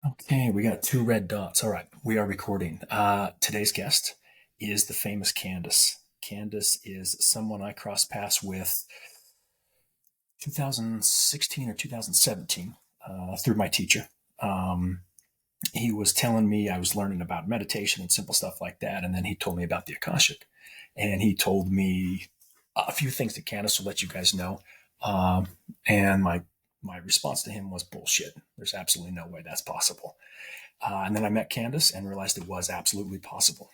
Okay, we got two red dots. All right, we are recording. Today's guest is the famous Candice. Candice is someone I crossed paths with 2016 or 2017 through my teacher. Um, he was telling me I was learning about meditation and simple stuff like that, and then he told me about the Akashic, and he told me a few things that Candice will let you guys know. Um, and my response to him was bullshit. There's absolutely no way that's possible. And then I met Candice and realized it was absolutely possible.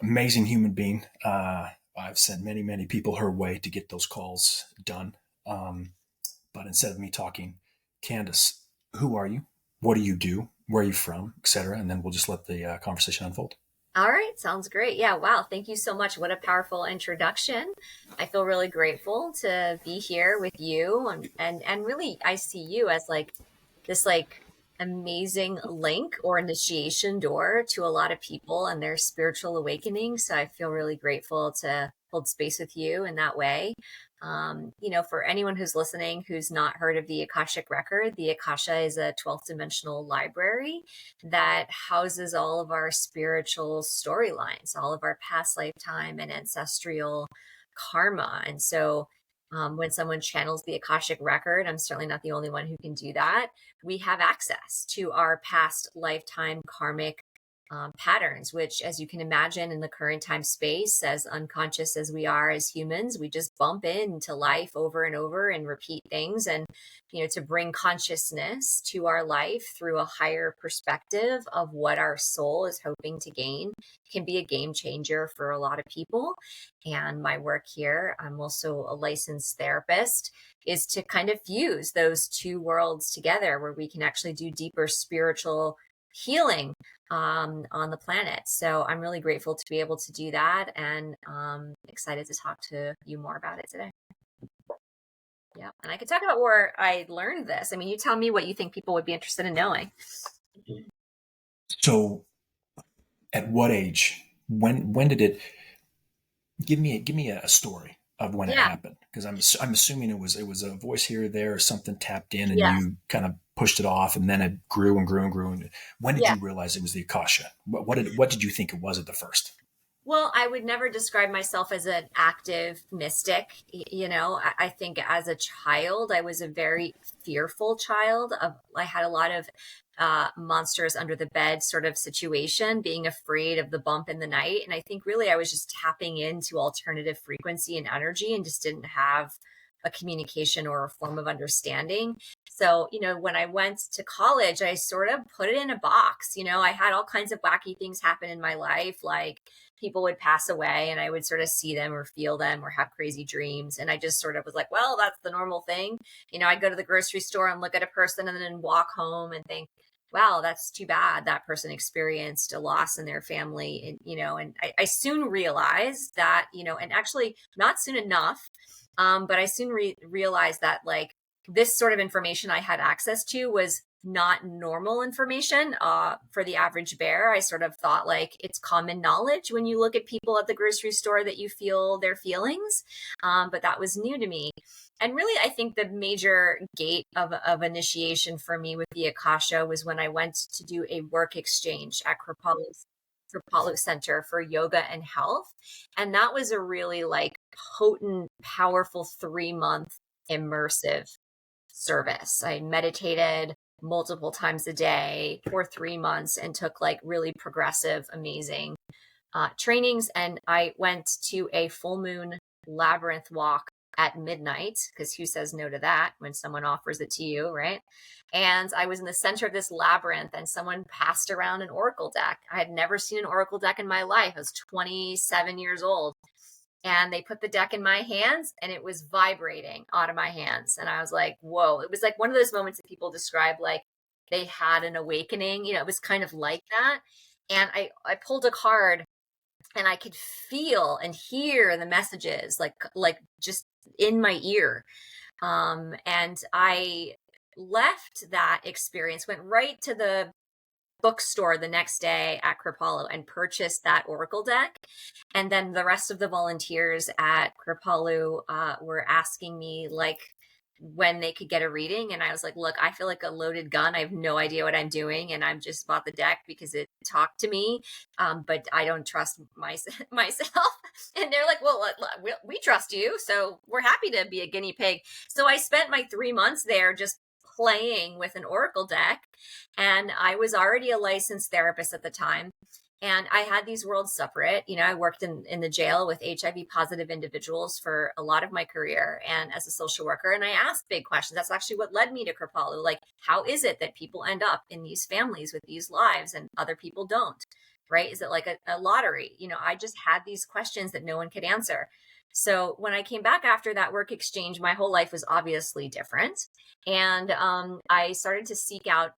Amazing human being. I've sent many, many people her way to get those calls done. But instead of me talking, Candice, who are you? What do you do? Where are you from? Etc. And then we'll just let the conversation unfold. All right, sounds great. Yeah, wow. Thank you so much. What a powerful introduction. I feel really grateful to be here with you and really I see you as like this amazing link or initiation door to a lot of people and their spiritual awakening. So I feel really grateful to hold space with you in that way. For anyone who's listening who's not heard of the Akashic Record, the Akasha is a 12th dimensional library that houses all of our spiritual storylines, all of our past lifetime and ancestral karma. And so when someone channels the Akashic Record, I'm certainly not the only one who can do that. We have access to our past lifetime karmic patterns, which, as you can imagine, in the current time space, as unconscious as we are as humans, we just bump into life over and over and repeat things. And, to bring consciousness to our life through a higher perspective of what our soul is hoping to gain can be a game changer for a lot of people. And my work here, I'm also a licensed therapist, is to kind of fuse those two worlds together where we can actually do deeper spiritual healing on the planet. So I'm really grateful to be able to do that and excited to talk to you more about it today. Yeah. And I could talk about where I learned this. I mean, you tell me what you think people would be interested in knowing. So, at what age? When did it? Give me a story of when it Yeah. happened, because I'm assuming it was a voice here or there or something tapped in and Yes. you kind of pushed it off and then it grew and grew and grew. And when did Yeah. you realize it was the Akasha? What did you think it was at the first? Well, I would never describe myself as an active mystic. I think as a child, I was a very fearful child. I had a lot of monsters under the bed sort of situation, being afraid of the bump in the night. And I think really I was just tapping into alternative frequency and energy and just didn't have a communication or a form of understanding. So, when I went to college, I sort of put it in a box. I had all kinds of wacky things happen in my life, like people would pass away and I would sort of see them or feel them or have crazy dreams. And I just sort of was like, well, that's the normal thing. I'd go to the grocery store and look at a person and then walk home and think, wow, that's too bad that person experienced a loss in their family. And I soon realized that, and actually not soon enough, but I soon realized that like this sort of information I had access to was not normal information for the average bear. I sort of thought like it's common knowledge when you look at people at the grocery store that you feel their feelings. But that was new to me. And really, I think the major gate of initiation for me with the Akasha was when I went to do a work exchange at Kripalu Center for Yoga and Health. And that was a really like potent, powerful 3 month immersive service. I meditated multiple times a day for 3 months and took like really progressive, amazing trainings. And I went to a full moon labyrinth walk at midnight, because who says no to that when someone offers it to you, right? And I was in the center of this labyrinth and someone passed around an oracle deck. I had never seen an oracle deck in my life. I was 27 years old. And they put the deck in my hands and it was vibrating out of my hands. And I was like, whoa. It was like one of those moments that people describe like they had an awakening. It was kind of like that. And I pulled a card and I could feel and hear the messages like just in my ear. And I left that experience, went right to the bookstore the next day at Kripalu and purchased that oracle deck. And then the rest of the volunteers at Kripalu were asking me like when they could get a reading. And I was like, look, I feel like a loaded gun. I have no idea what I'm doing. And I'm just bought the deck because it talked to me. But I don't trust myself. And they're like, well, we trust you. So we're happy to be a guinea pig. So I spent my 3 months there just playing with an oracle deck. And I was already a licensed therapist at the time. And I had these worlds separate. I worked in the jail with HIV positive individuals for a lot of my career and as a social worker. And I asked big questions. That's actually what led me to Kripalu. Like, how is it that people end up in these families with these lives and other people don't? Right? Is it like a lottery? I just had these questions that no one could answer. So when I came back after that work exchange, my whole life was obviously different. And I started to seek out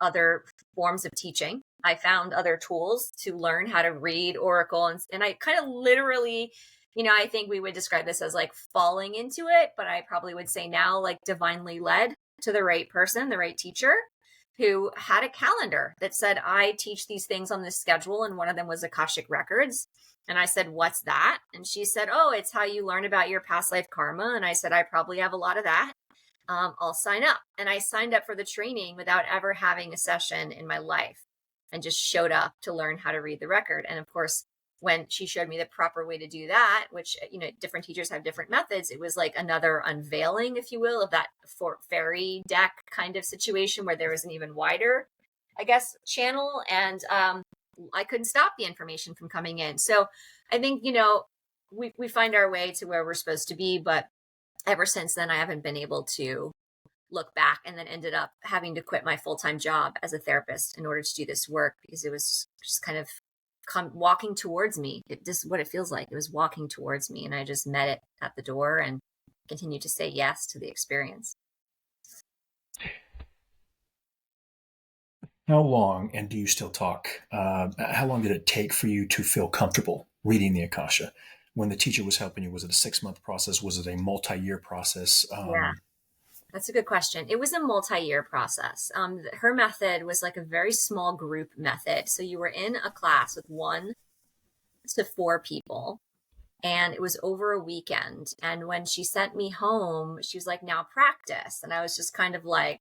other forms of teaching. I found other tools to learn how to read oracle, and I kind of literally, I think we would describe this as like falling into it, but I probably would say now like divinely led to the right person, the right teacher who had a calendar that said, I teach these things on this schedule. And one of them was Akashic Records. And I said, what's that? And she said, oh, it's how you learn about your past life karma. And I said, I probably have a lot of that. I'll sign up. And I signed up for the training without ever having a session in my life and just showed up to learn how to read the record. And of course, when she showed me the proper way to do that, which, different teachers have different methods, it was like another unveiling, if you will, of that fairy deck kind of situation where there was an even wider, I guess, channel. And I couldn't stop the information from coming in. So I think, we find our way to where we're supposed to be, but ever since then, I haven't been able to look back, and then ended up having to quit my full-time job as a therapist in order to do this work because it was just kind of walking towards me. It just what it feels like. It was walking towards me, and I just met it at the door and continued to say yes to the experience. How long, and do you still talk? How long did it take for you to feel comfortable reading the Akasha? When the teacher was helping you, was it a 6-month process? Was it a multi-year process? Yeah, that's a good question. It was a multi-year process. Her method was like a very small group method. So you were in a class with 1 to 4 people, and it was over a weekend. And when she sent me home, she was like, now practice. And I was just kind of like,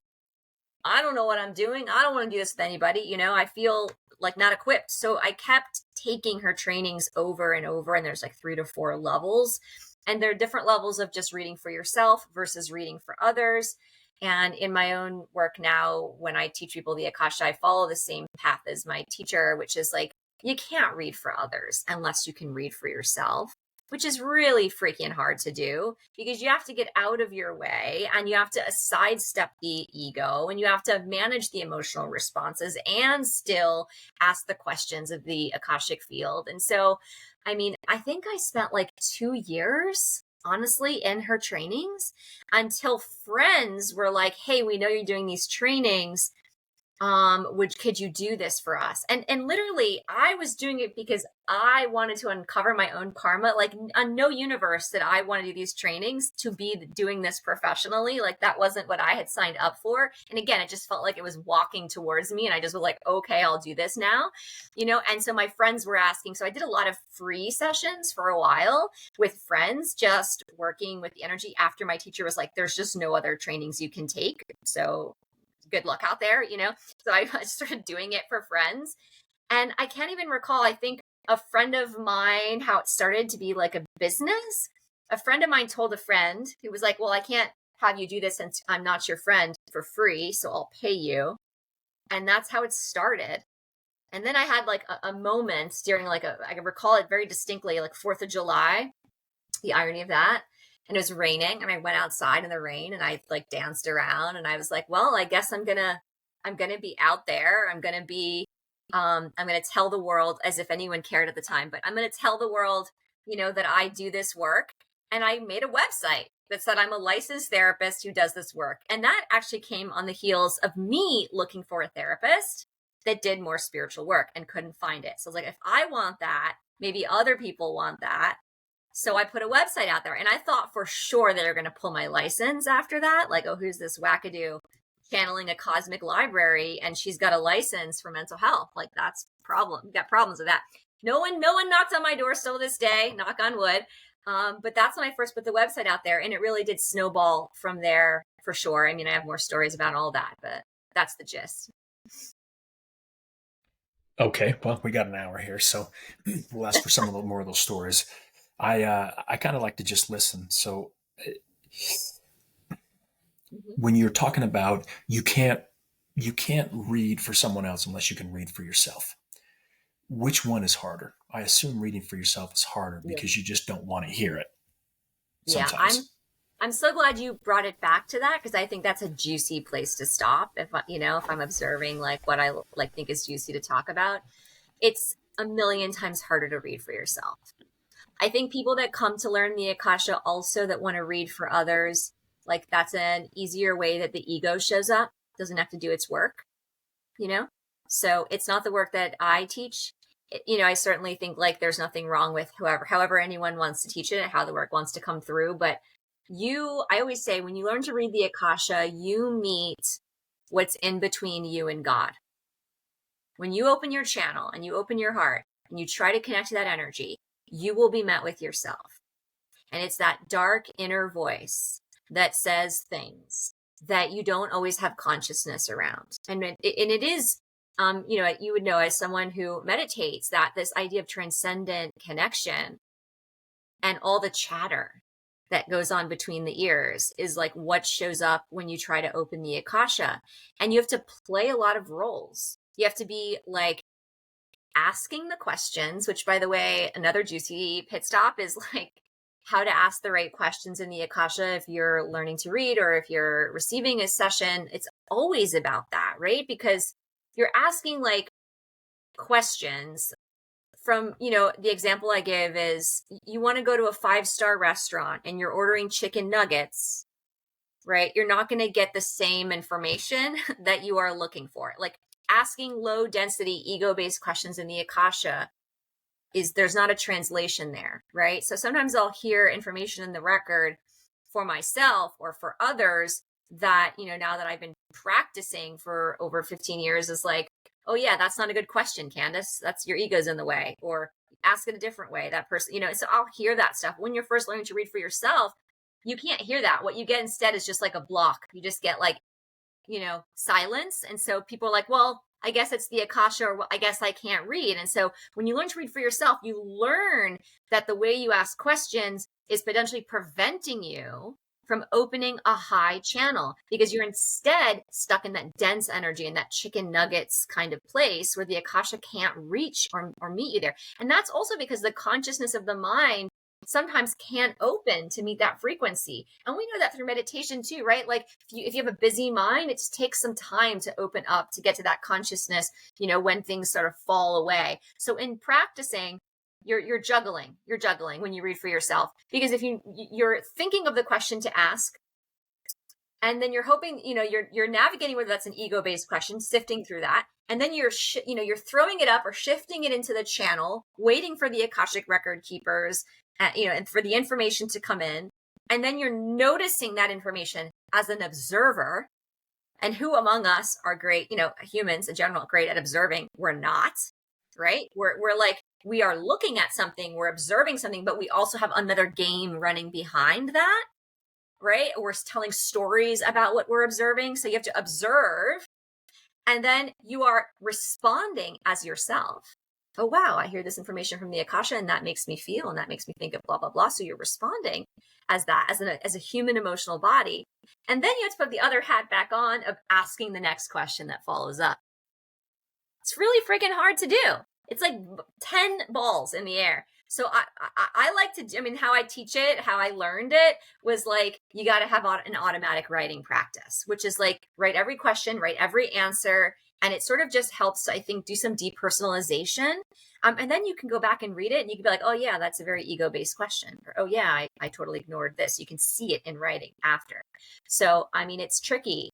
I don't know what I'm doing. I don't want to do this with anybody. I feel like not equipped. So I kept taking her trainings over and over. And there's like 3 to 4 levels. And there are different levels of just reading for yourself versus reading for others. And in my own work now, when I teach people the Akasha, I follow the same path as my teacher, which is like, you can't read for others unless you can read for yourself, which is really freaking hard to do because you have to get out of your way and you have to sidestep the ego and you have to manage the emotional responses and still ask the questions of the Akashic field. And so, I think I spent like 2 years, honestly, in her trainings until friends were like, hey, we know you're doing these trainings. Could you do this for us? And literally I was doing it because I wanted to uncover my own karma. Like on no universe that I want to do these trainings to be doing this professionally. Like that wasn't what I had signed up for. And again, it just felt like it was walking towards me and I just was like, okay, I'll do this now, and so my friends were asking. So I did a lot of free sessions for a while with friends, just working with the energy after my teacher was like, there's just no other trainings you can take. So good luck out there, So I started doing it for friends. And I can't even recall, I think a friend of mine, how it started to be like a business. A friend of mine told a friend who was like, well, I can't have you do this since I'm not your friend for free, so I'll pay you. And that's how it started. And then I had like a moment during I can recall it very distinctly, like 4th of July, the irony of that. And it was raining and I went outside in the rain and I like danced around and I was like, well, I guess I'm going to be out there. I'm going to tell the world, as if anyone cared at the time, but I'm going to tell the world, that I do this work. And I made a website that said I'm a licensed therapist who does this work. And that actually came on the heels of me looking for a therapist that did more spiritual work and couldn't find it. So I was like, if I want that, maybe other people want that. So I put a website out there and I thought for sure they were going to pull my license after that. Like, oh, who's this wackadoo channeling a cosmic library and she's got a license for mental health? Like that's problem. You got problems with that. No one knocked on my door still this day, knock on wood. But that's when I first put the website out there and it really did snowball from there. for sure. I mean, I have more stories about all that, but that's the gist. Okay, well, we got an hour here, so we'll ask for some of the more of those stories. I kind of like to just listen. So Mm-hmm. when you're talking about you can't read for someone else unless you can read for yourself. Which one is harder? I assume reading for yourself is harder Yeah. because you just don't want to hear it Yeah, sometimes. I'm so glad you brought it back to that, because I think that's a juicy place to stop. If if I'm observing like what I like think is juicy to talk about, it's a million times harder to read for yourself. I think people that come to learn the Akasha also that want to read for others, like that's an easier way that the ego shows up, doesn't have to do its work, you know? So it's not the work that I teach. I certainly think like there's nothing wrong with however anyone wants to teach it, how the work wants to come through. But I always say, when you learn to read the Akasha, you meet what's in between you and God. When you open your channel and you open your heart and you try to connect to that energy, you will be met with yourself. And it's that dark inner voice that says things that you don't always have consciousness around. And it is, you would know as someone who meditates, that this idea of transcendent connection and all the chatter that goes on between the ears is like what shows up when you try to open the Akasha. And you have to play a lot of roles. You have to be like asking the questions, which, by the way, another juicy pit stop is like how to ask the right questions in the Akasha if you're learning to read or if you're receiving a session. It's always about that, right? Because you're asking like questions from, the example I give is you want to go to a 5-star restaurant and you're ordering chicken nuggets, right? You're not going to get the same information that you are looking for. Like asking low density ego based questions in the Akasha there's not a translation there, right? So sometimes I'll hear information in the record for myself or for others that, now that I've been practicing for over 15 years, is like, oh yeah, that's not a good question, Candice. That's your ego's in the way, or ask it a different way. That person, so I'll hear that stuff. When you're first learning to read for yourself, you can't hear that. What you get instead is just like a block. You just get like, silence. And so people are like, well, I guess it's the Akasha, or I guess I can't read. And so when you learn to read for yourself, you learn that the way you ask questions is potentially preventing you from opening a high channel, because you're instead stuck in that dense energy and that chicken nuggets kind of place where the Akasha can't reach or meet you there. And that's also because the consciousness of the mind sometimes can't open to meet that frequency. And we know that through meditation too, right? Like if you have a busy mind, it just takes some time to open up to get to that consciousness, when things sort of fall away. So in practicing, you're juggling when you read for yourself, because if you're thinking of the question to ask, and then you're hoping, you're navigating whether that's an ego-based question, sifting through that. And then you're throwing it up or shifting it into the channel, waiting for the Akashic record keepers, and for the information to come in. And then you're noticing that information as an observer. And who among us are great, humans in general, great at observing? We're not, right? We're like, we are looking at something, we're observing something, but we also have another game running behind that, right? We're telling stories about what we're observing. So you have to observe, and then you are responding as yourself. Oh, wow, I hear this information from the Akasha, and that makes me feel, and that makes me think of blah, blah, blah. So you're responding as that, as a human emotional body. And then you have to put the other hat back on of asking the next question that follows up. It's really freaking hard to do. It's like 10 balls in the air. So I like to, how I teach it, how I learned it was like, you got to have an automatic writing practice, which is like, write every question, write every answer. And it sort of just helps, I think, do some depersonalization. And then you can go back and read it and you can be like, oh yeah, that's a very ego-based question. Or, oh yeah, I totally ignored this. You can see it in writing after. So, it's tricky.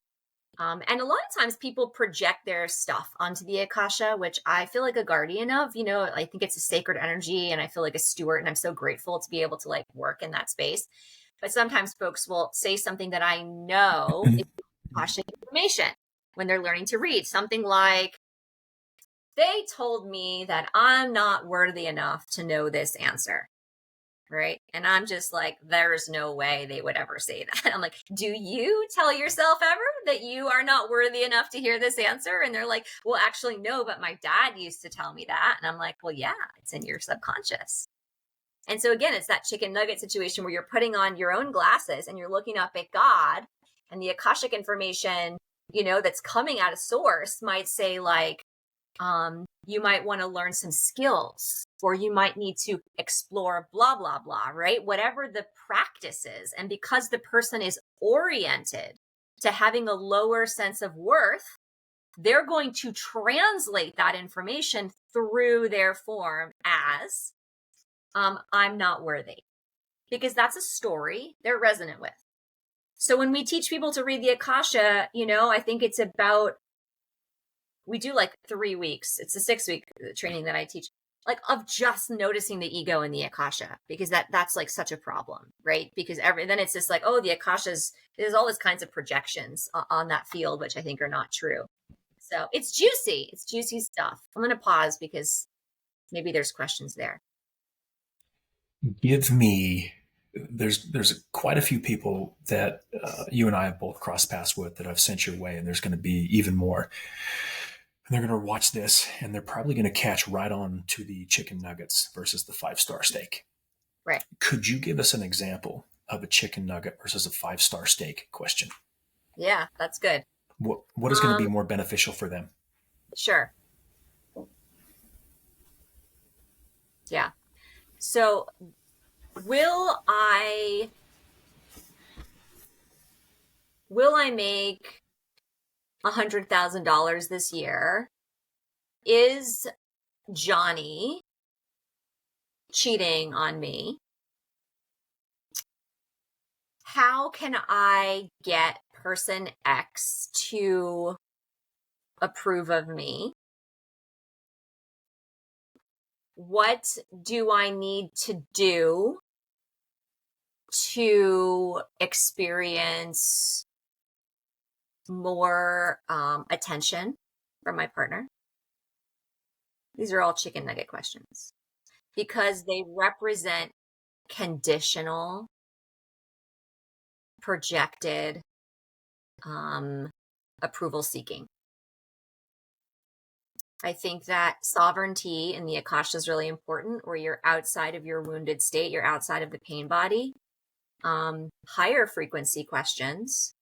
And a lot of times people project their stuff onto the Akasha, which I feel like a guardian of. I think it's a sacred energy and I feel like a steward, and I'm so grateful to be able to like work in that space. But sometimes folks will say something that I know is Akashic information when they're learning to read. Something like, they told me that I'm not worthy enough to know this answer. Right. And I'm just like, there's no way they would ever say that. I'm like, do you tell yourself ever that you are not worthy enough to hear this answer? And they're like, well, actually, no, but my dad used to tell me that. And I'm like, well, yeah, it's in your subconscious. And so again, it's that chicken nugget situation where you're putting on your own glasses and you're looking up at God, and the Akashic information, that's coming out of source might say like, you might want to learn some skills, or you might need to explore blah, blah, blah, right? Whatever the practice is. And because the person is oriented to having a lower sense of worth, they're going to translate that information through their form as, I'm not worthy, because that's a story they're resonant with. So when we teach people to read the Akasha, I think it's about, we do like 3 weeks. It's a 6-week training that I teach, like, of just noticing the ego in the Akasha, because that's like such a problem, right? Because then it's just like, oh, the Akasha's, there's all these kinds of projections on that field, which I think are not true. So it's juicy. It's juicy stuff. I'm going to pause because maybe there's questions there. Give me, there's quite a few people that you and I have both crossed paths with that I've sent your way, and there's going to be even more. And they're going to watch this, and they're probably going to catch right on to the chicken nuggets versus the 5-star steak. Right. Could you give us an example of a chicken nugget versus a 5-star steak question? Yeah, that's good. What is going to be more beneficial for them? Sure. Yeah. So will I make $100,000 this year? Is Johnny cheating on me? How can I get person X to approve of me? What do I need to do to experience more attention from my partner? These are all chicken nugget questions because they represent conditional, projected approval seeking. I think that sovereignty in the Akasha is really important, where you're outside of your wounded state, you're outside of the pain body. Higher frequency questions,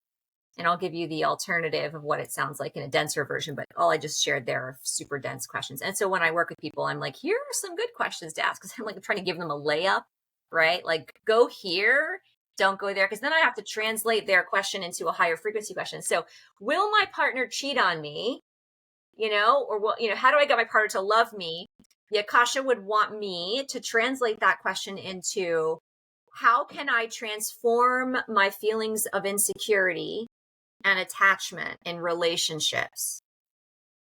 and I'll give you the alternative of what it sounds like in a denser version, but all I just shared there are super dense questions. And so when I work with people, I'm like, here are some good questions to ask, because I'm like trying to give them a layup, right? Like, go here, don't go there, because then I have to translate their question into a higher frequency question. So will my partner cheat on me? Or how do I get my partner to love me? The Akasha would want me to translate that question into, how can I transform my feelings of insecurity and attachment in relationships?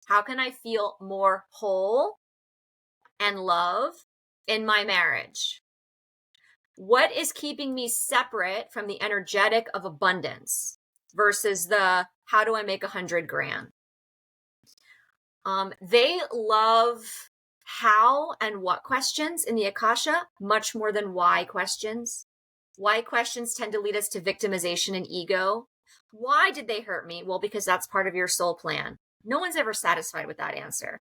How can I feel more whole and love in my marriage? What is keeping me separate from the energetic of abundance versus the, how do I make 100 grand? They love how and what questions in the Akasha much more than why questions. Why questions tend to lead us to victimization and ego. Why did they hurt me? Well, because that's part of your soul plan. No one's ever satisfied with that answer,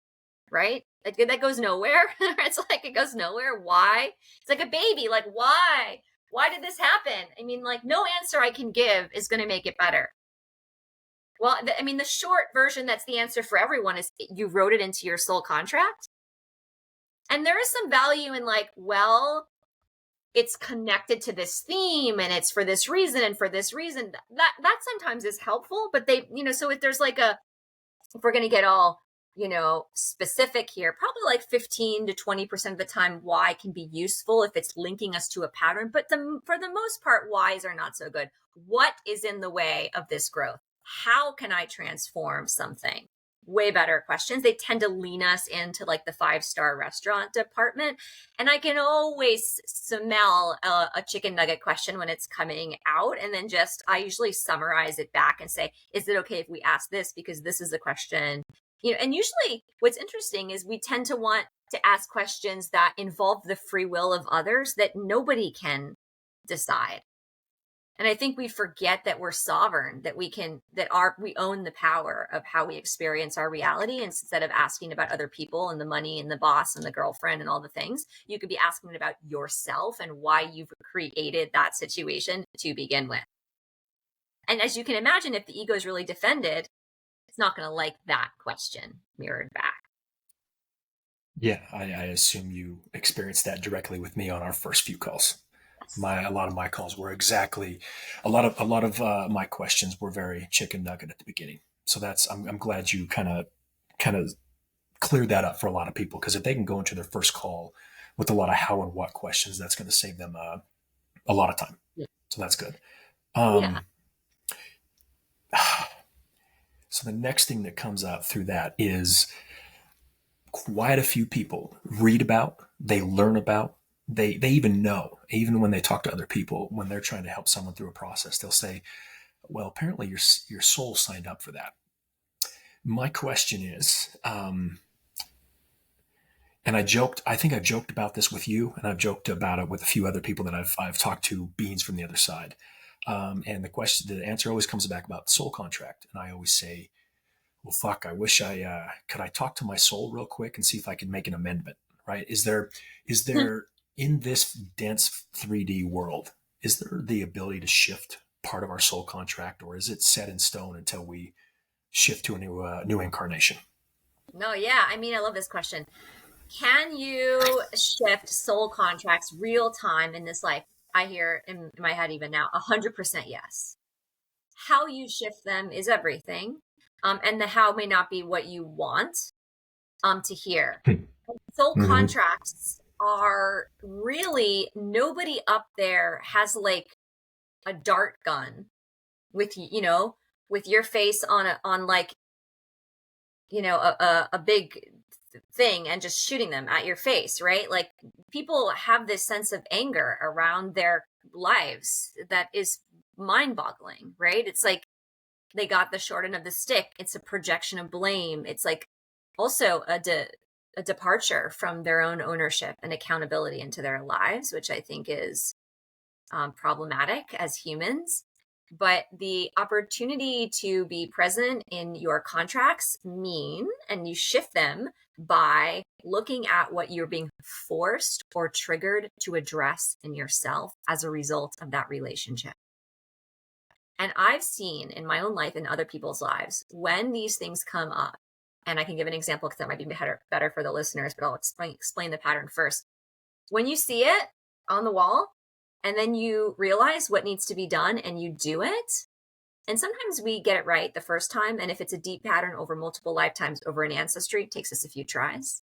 right? Like, that goes nowhere. It's like, it goes nowhere. Why? It's like a baby. Like, why? Why did this happen? I mean, like, no answer I can give is going to make it better. Well, the short version, that's the answer for everyone, is you wrote it into your soul contract. And there is some value in like, well, it's connected to this theme and it's for this reason and for this reason. That sometimes is helpful, but so if there's like if we're going to get all, specific here, probably like 15 to 20% of the time, why can be useful if it's linking us to a pattern. But for the most part, whys are not so good. What is in the way of this growth? How can I transform something? Way better questions. They tend to lean us into like the 5-star restaurant department. And I can always smell a chicken nugget question when it's coming out. And then I usually summarize it back and say, is it okay if we ask this? Because this is a question And usually what's interesting is we tend to want to ask questions that involve the free will of others that nobody can decide. And I think we forget that we're sovereign, that we own the power of how we experience our reality. Instead of asking about other people and the money and the boss and the girlfriend and all the things, you could be asking about yourself and why you've created that situation to begin with. And as you can imagine, if the ego is really defended, it's not going to like that question mirrored back. Yeah, I assume you experienced that directly with me on our first few calls. A lot of my calls were exactly a lot of my questions were very chicken nugget at the beginning. So I'm glad you kind of cleared that up for a lot of people, because if they can go into their first call with a lot of how and what questions, that's going to save them a lot of time. Yeah. So that's good. Yeah. So the next thing that comes out through that is quite a few people read about, they learn about, they even know, even when they talk to other people, when they're trying to help someone through a process, they'll say, well, apparently your soul signed up for that. My question is, and I think I've joked about this with you, and I've joked about it with a few other people that I've talked to, beings from the other side. And the answer always comes back about the soul contract. And I always say, well, fuck, I wish could I talk to my soul real quick and see if I can make an amendment, right? Is there in this dense 3D world, is there the ability to shift part of our soul contract, or is it set in stone until we shift to a new incarnation? No, yeah. I mean, I love this question. Can you shift soul contracts real time in this life? I hear in my head even now, 100% yes. How you shift them is everything. And the how may not be what you want to hear. Soul contracts are really, nobody up there has like a dart gun with with your face on like a big thing and just shooting them at your face, right? Like, people have this sense of anger around their lives that is mind-boggling, right? It's like they got the short end of the stick. It's a projection of blame. It's like also a departure from their own ownership and accountability into their lives, which I think is problematic as humans. But the opportunity to be present in your contracts and you shift them by looking at what you're being forced or triggered to address in yourself as a result of that relationship. And I've seen in my own life and other people's lives, when these things come up, and I can give an example because that might be better for the listeners, but I'll explain the pattern first. When you see it on the wall, and then you realize what needs to be done and you do it. And sometimes we get it right the first time. And if it's a deep pattern over multiple lifetimes over an ancestry, it takes us a few tries.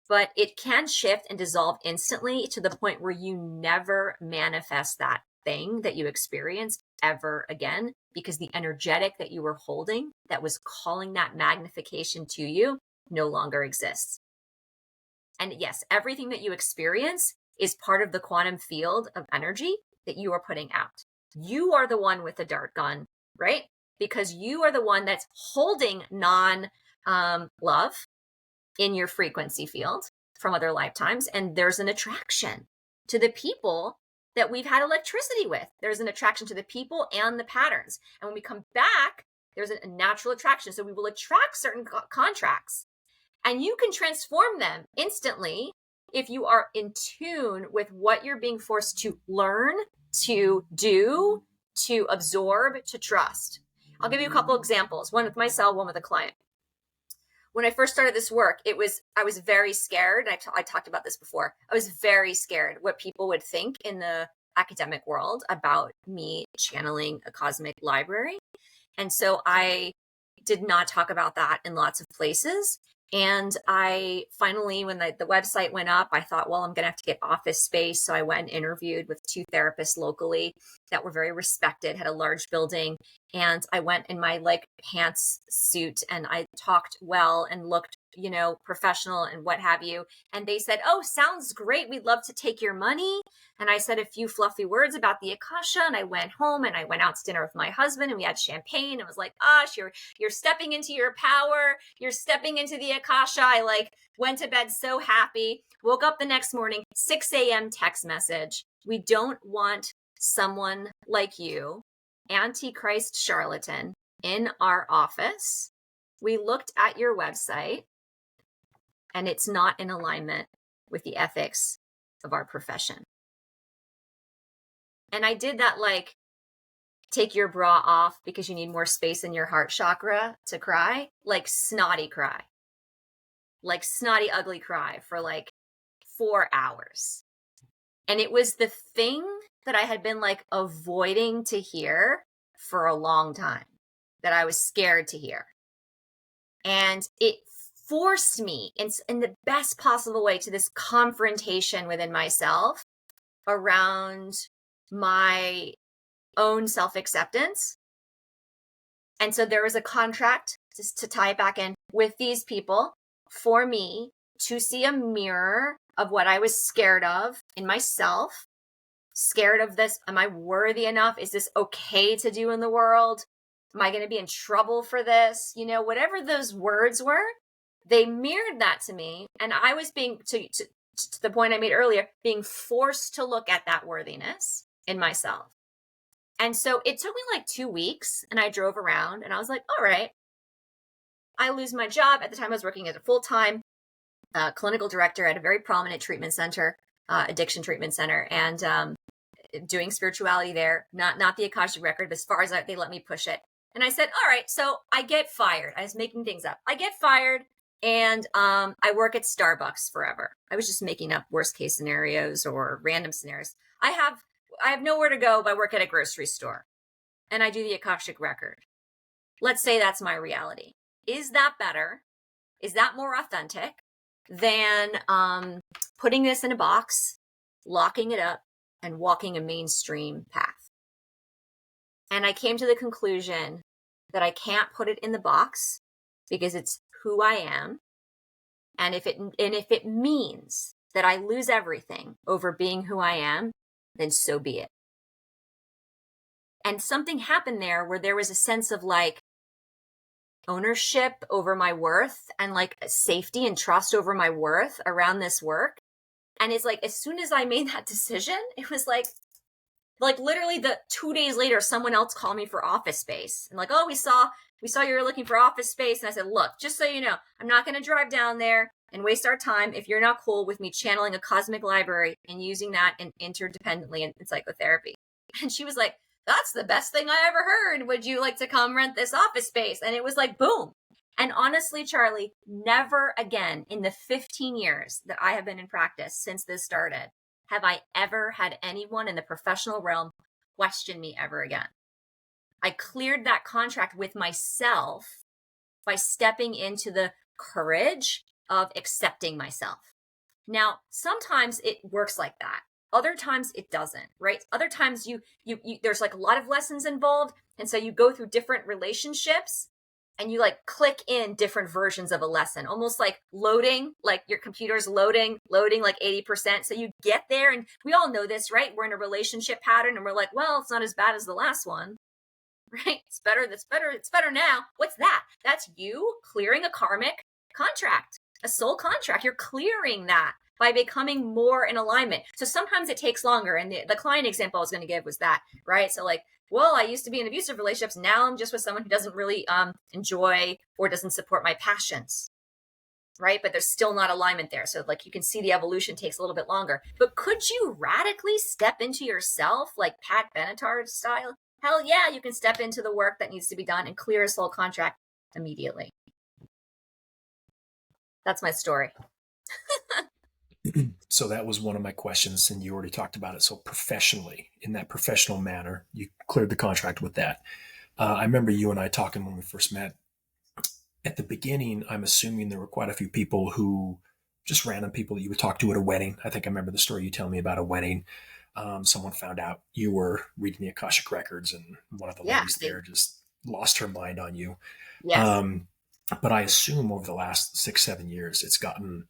But it can shift and dissolve instantly to the point where you never manifest that thing that you experienced ever again, because the energetic that you were holding that was calling that magnification to you no longer exists. And yes, everything that you experience is part of the quantum field of energy that you are putting out. You are the one with the dart gun, right? Because you are the one that's holding non-love in your frequency field from other lifetimes. And there's an attraction to the people that we've had electricity with. There's an attraction to the people and the patterns. And when we come back, there's a natural attraction. So we will attract certain contracts, and you can transform them instantly if you are in tune with what you're being forced to learn, to do, to absorb, to trust. I'll give you a couple examples, one with myself, one with a client. When I first started this work, I was very scared. I talked about this before. I was very scared what people would think in the academic world about me channeling a cosmic library. And so I did not talk about that in lots of places. And I finally, when the website went up, I thought, well, I'm going to have to get office space. So I went and interviewed with 2 therapists locally that were very respected, had a large building. And I went in my like pants suit and I talked well and looked professional and what have you. And they said, "Oh, sounds great. We'd love to take your money." And I said a few fluffy words about the Akasha, and I went home and I went out to dinner with my husband, and we had champagne. And it was like, "Ash, you're stepping into your power. You're stepping into the Akasha." I went to bed so happy. Woke up the next morning, 6 a.m. text message. "We don't want someone like you, Antichrist charlatan, in our office. We looked at your website and it's not in alignment with the ethics of our profession." And I did that take your bra off because you need more space in your heart chakra to cry, snotty cry, snotty, ugly cry for 4 hours. And it was the thing that I had been avoiding to hear for a long time, that I was scared to hear. And it forced me in the best possible way to this confrontation within myself around my own self-acceptance. And so there was a contract, just to tie it back in, with these people for me to see a mirror of what I was scared of in myself. Scared of this. Am I worthy enough? Is this okay to do in the world? Am I going to be in trouble for this? Whatever those words were, they mirrored that to me. And I was being, to the point I made earlier, being forced to look at that worthiness in myself. And so it took me 2 weeks, and I drove around and I was like, all right, I lose my job. At the time I was working as a full-time clinical director at a very prominent treatment center, addiction treatment center, and doing spirituality there, not the Akashic Record, as far as they let me push it. And I said, all right, so I get fired. I was making things up. I get fired, and I work at Starbucks forever. I was just making up worst case scenarios or random scenarios. I have nowhere to go, but I work at a grocery store, and I do the Akashic Record. Let's say that's my reality. Is that better? Is that more authentic than putting this in a box, locking it up, and walking a mainstream path? And I came to the conclusion that I can't put it in the box because it's who I am. And if it means that I lose everything over being who I am, then so be it. And something happened there where there was a sense of ownership over my worth, and safety and trust over my worth around this work. And it's as soon as I made that decision, it was literally the 2 days later, someone else called me for office space, and oh, we saw you were looking for office space. And I said, look, just so you know, I'm not going to drive down there and waste our time if you're not cool with me channeling a cosmic library and using that interdependently in psychotherapy. And she was like, that's the best thing I ever heard. Would you like to come rent this office space? And it was boom. And honestly, Charlie, never again in the 15 years that I have been in practice since this started, have I ever had anyone in the professional realm question me ever again. I cleared that contract with myself by stepping into the courage of accepting myself. Now, sometimes it works like that. Other times it doesn't, right? Other times you there's a lot of lessons involved. And so you go through different relationships and you click in different versions of a lesson, almost loading, your computer's loading 80%. So you get there, and we all know this, right? We're in a relationship pattern and we're well, it's not as bad as the last one, right? It's better now. What's that? That's you clearing a karmic contract, a soul contract. You're clearing that by becoming more in alignment. So sometimes it takes longer. And the client example I was going to give was that, right? So well, I used to be in abusive relationships. Now I'm just with someone who doesn't really enjoy or doesn't support my passions, right? But there's still not alignment there. So you can see the evolution takes a little bit longer. But could you radically step into yourself Pat Benatar style? Hell yeah, you can step into the work that needs to be done and clear a soul contract immediately. That's my story. So that was one of my questions, and you already talked about it. So professionally, in that professional manner, you cleared the contract with that. I remember you and I talking when we first met. At the beginning, I'm assuming there were quite a few people who, just random people that you would talk to at a wedding. I think I remember the story you tell me about a wedding. Someone found out you were reading the Akashic Records, and one of the ladies there just lost her mind on you. Yes. But I assume over the last 6, 7 years, it's gotten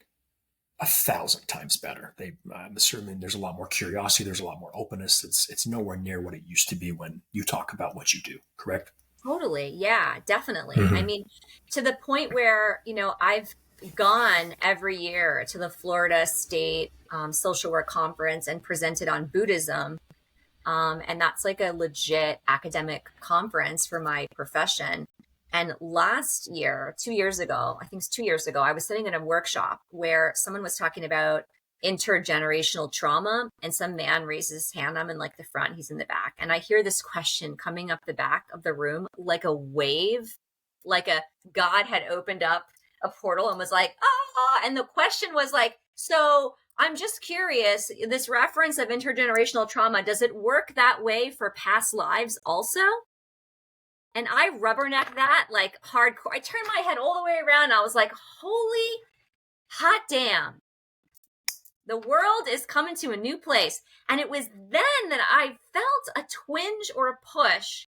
1,000 times better. They certainly, there's a lot more curiosity. There's a lot more openness. It's nowhere near what it used to be when you talk about what you do. Correct? Totally. Yeah, definitely. I Mm-hmm. mean, to the point where, I've gone every year to the Florida State Social Work Conference and presented on Buddhism. And that's like a legit academic conference for my profession. And last year, 2 years ago, I think it's 2 years ago, I was sitting in a workshop where someone was talking about intergenerational trauma, and some man raises his hand. I'm in like the front, he's in the back. And I hear this question coming up the back of the room like a wave, like a God had opened up a portal and was like, ah. And the question was like, so I'm just curious, this reference of intergenerational trauma, does it work that way for past lives also? And I rubbernecked that like hardcore. I turned my head all the way around. And I was like, holy hot damn. The world is coming to a new place. And it was then that I felt a twinge or a push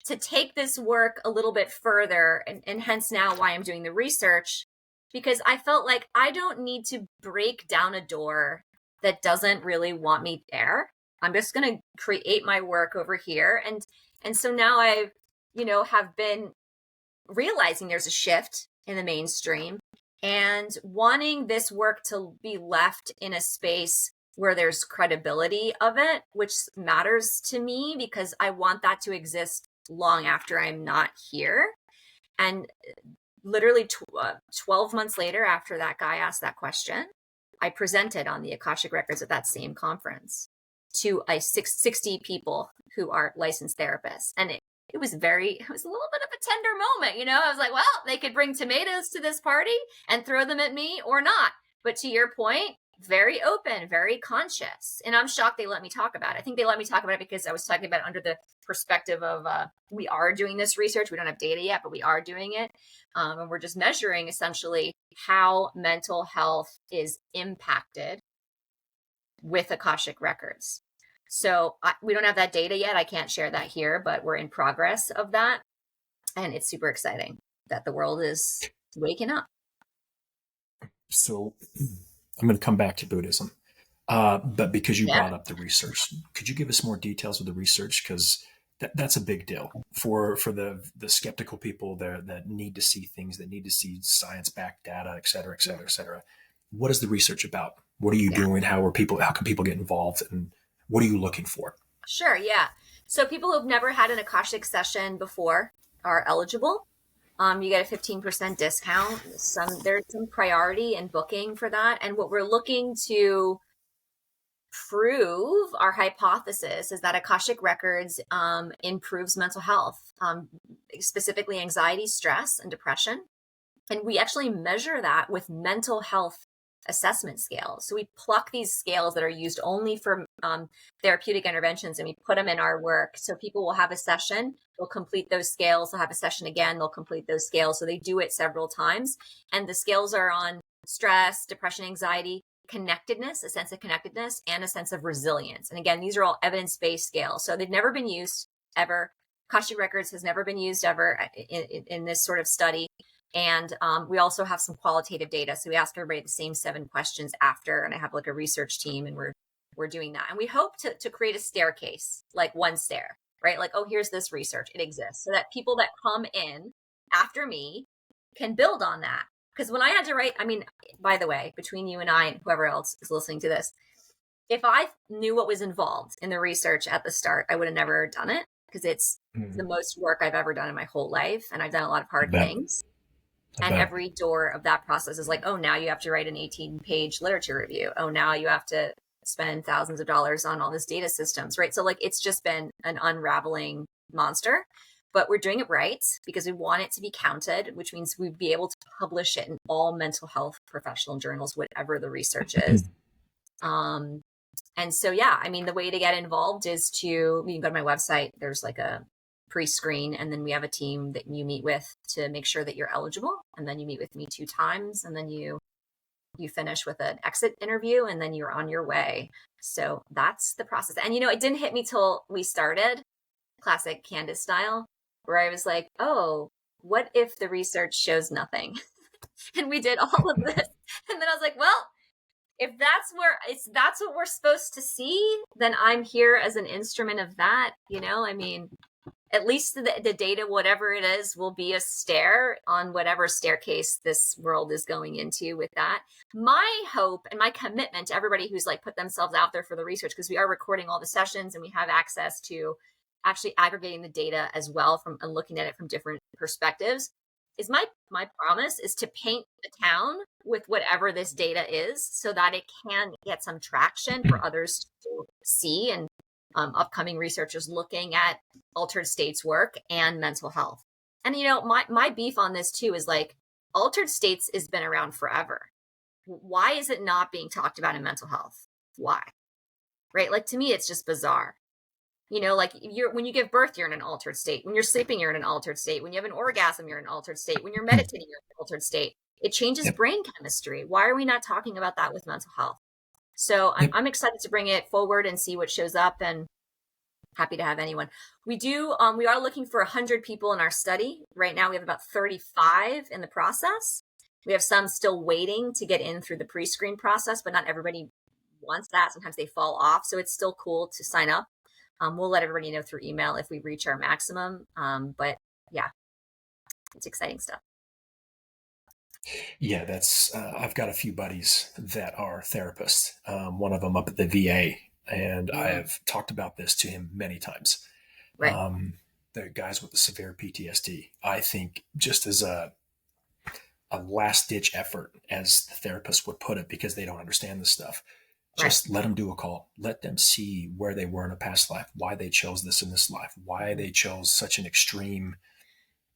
to take this work a little bit further. And hence now why I'm doing the research, because I felt like I don't need to break down a door that doesn't really want me there. I'm just going to create my work over here. And so now I, have been realizing there's a shift in the mainstream and wanting this work to be left in a space where there's credibility of it, which matters to me because I want that to exist long after I'm not here. And literally 12 months later, after that guy asked that question, I presented on the Akashic Records at that same conference to 60 people who are licensed therapists. And it was a little bit of a tender moment. I was like, well, they could bring tomatoes to this party and throw them at me or not. But to your point, very open, very conscious. And I'm shocked they let me talk about it. I think they let me talk about it because I was talking about it under the perspective of we are doing this research. We don't have data yet, but we are doing it. And we're just measuring essentially how mental health is impacted with Akashic Records. So we don't have that data yet. I can't share that here, but we're in progress of that. And it's super exciting that the world is waking up. So I'm going to come back to Buddhism. But because you Yeah. brought up the research, could you give us more details of the research? Because that's a big deal for the skeptical people there that need to see things, that need to see science-backed data, et cetera, et cetera, et cetera. What is the research about? What are you Yeah. doing? How can people get involved? And what are you looking for? Sure. Yeah. So people who've never had an Akashic session before are eligible. You get a 15% discount. There's some priority in booking for that. And what we're looking to prove, our hypothesis, is that Akashic Records improves mental health, specifically anxiety, stress, and depression. And we actually measure that with mental health assessment scales. So we pluck these scales that are used only for therapeutic interventions and we put them in our work. So people will have a session, they'll complete those scales, they'll have a session again, they'll complete those scales. So they do it several times. And the scales are on stress, depression, anxiety, connectedness, a sense of connectedness, and a sense of resilience. And again, these are all evidence-based scales. So they've never been used ever. Akashic Records has never been used ever in this sort of study. And we also have some qualitative data. So we ask everybody the same 7 questions after, and I have like a research team, and we're doing that. And we hope to create a staircase, like one stair, right? Like, oh, here's this research. It exists. So that people that come in after me can build on that. Because when I had to write, I mean, by the way, between you and I and whoever else is listening to this, if I knew what was involved in the research at the start, I would have never done it because it's the most work I've ever done in my whole life. And I've done a lot of I hard bet. things. I And bet. every door of that process is like, oh, now you have to write an 18-page literature review. Oh, now you have to spend thousands of dollars on all this data systems, right? So like, it's just been an unraveling monster, but we're doing it right because we want it to be counted, which means we'd be able to publish it in all mental health professional journals, whatever the research is. And so, yeah, I mean, the way to get involved is you can go to my website. There's like a pre-screen, and then we have a team that you meet with to make sure that you're eligible. And then you meet with me 2 times, and then you finish with an exit interview, and then you're on your way. So that's the process. And, it didn't hit me till we started, classic Candice style, where I was like, oh, what if the research shows nothing? And we did all of this. And then I was like, well, if that's what we're supposed to see, then I'm here as an instrument of that. I mean, at least the data, whatever it is, will be a stair on whatever staircase this world is going into with that. My hope and my commitment to everybody who's like put themselves out there for the research, because we are recording all the sessions and we have access to actually aggregating the data as well and looking at it from different perspectives, is my promise is to paint the town with whatever this data is so that it can get some traction for others to see, and upcoming researchers looking at altered states work and mental health. And my beef on this too is like, altered states has been around forever. Why is it not being talked about in mental health? Why? Right? Like, to me, it's just bizarre. Like when you give birth, you're in an altered state. When you're sleeping, you're in an altered state. When you have an orgasm, you're in an altered state. When you're meditating, you're in an altered state. It changes brain chemistry. Why are we not talking about that with mental health? So I'm excited to bring it forward and see what shows up, and happy to have anyone. We are looking for 100 people in our study. Right now we have about 35 in the process. We have some still waiting to get in through the pre-screen process, but not everybody wants that. Sometimes they fall off. So it's still cool to sign up. We'll let everybody know through email if we reach our maximum. But yeah, it's exciting stuff. Yeah, that's, I've got a few buddies that are therapists. One of them up at the VA, and I have talked about this to him many times. Right. The guys with the severe PTSD, I think, just as a last ditch effort, as the therapist would put it, because they don't understand this stuff. Just let them do a call. Let them see where they were in a past life, why they chose this in this life, why they chose such an extreme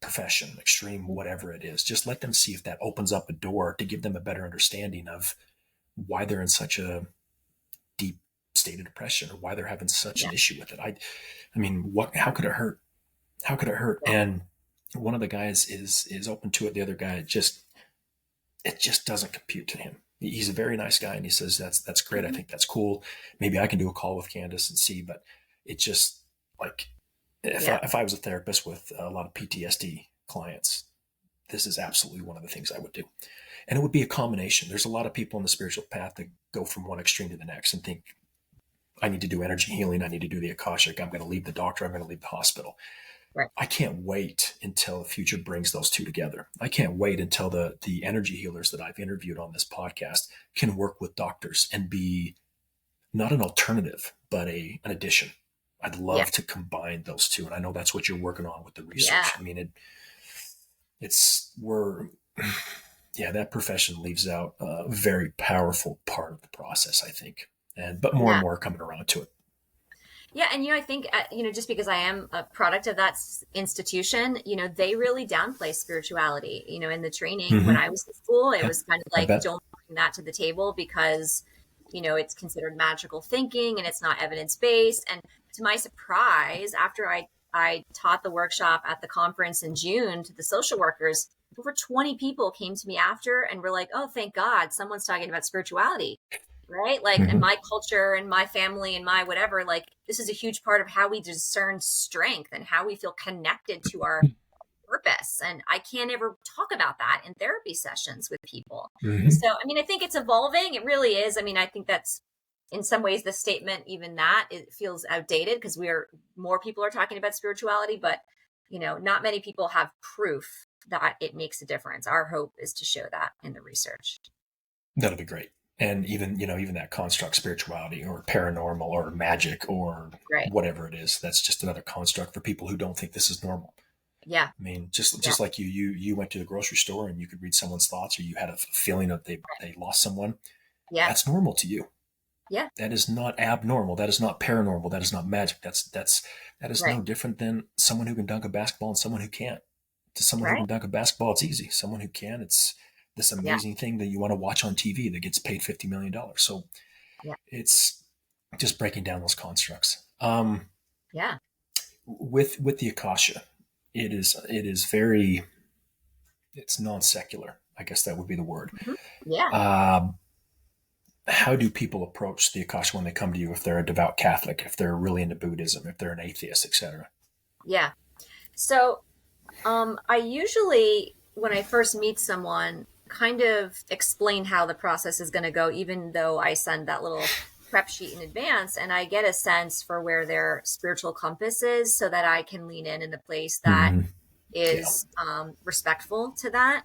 profession, extreme whatever it is. Just let them see if that opens up a door to give them a better understanding of why they're in such a deep state of depression, or why they're having such an issue with it. I mean, how could it hurt? How could it hurt? And one of the guys is open to it. The other guy, it just doesn't compute to him. He's a very nice guy, and he says, that's great. I think that's cool. Maybe I can do a call with Candice and see, but it just, like, if I was a therapist with a lot of PTSD clients, this is absolutely one of the things I would do. And it would be a combination. There's a lot of people in the spiritual path that go from one extreme to the next and think, I need to do energy healing. I need to do the Akashic. I'm going to leave the doctor. I'm going to leave the hospital. Right. I can't wait until the future brings those two together. I can't wait until the energy healers that I've interviewed on this podcast can work with doctors and be not an alternative, but an addition. I'd love to combine those two. And I know that's what you're working on with the research. Yeah. I mean, that profession leaves out a very powerful part of the process, I think. But more and more are coming around to it. Yeah. And, I think, just because I am a product of that institution, they really downplay spirituality, in the training. When I was in school, it was kind of like, don't bring that to the table because, it's considered magical thinking and it's not evidence-based. And to my surprise, after I taught the workshop at the conference in June to the social workers, over 20 people came to me after and were like, oh, thank God someone's talking about spirituality. Right? Like, in my culture and my family and my whatever, like, this is a huge part of how we discern strength and how we feel connected to our purpose. And I can't ever talk about that in therapy sessions with people. So, I mean, I think it's evolving. It really is. I mean, I think that's, in some ways, the statement, even that, it feels outdated because more people are talking about spirituality, but, not many people have proof that it makes a difference. Our hope is to show that in the research. That'll be great. And even that construct, spirituality or paranormal or magic or whatever it is, that's just another construct for people who don't think this is normal. Yeah. I mean, just like you went to the grocery store and you could read someone's thoughts, or you had a feeling that they lost someone. Yeah. That's normal to you. Yeah. That is not abnormal. That is not paranormal. That is not magic. That is no different than someone who can dunk a basketball and someone who can't. To someone who can dunk a basketball, it's easy. Someone who can, it's this amazing thing that you want to watch on TV that gets paid $50 million. So it's just breaking down those constructs. With the Akasha, it's non-secular. I guess that would be the word. How do people approach the Akasha when they come to you? If they're a devout Catholic, if they're really into Buddhism, if they're an atheist, etc. Yeah. So I usually, when I first meet someone, kind of explain how the process is going to go, even though I send that little prep sheet in advance, and I get a sense for where their spiritual compass is so that I can lean in a place that Hmm. Yeah. is respectful to that.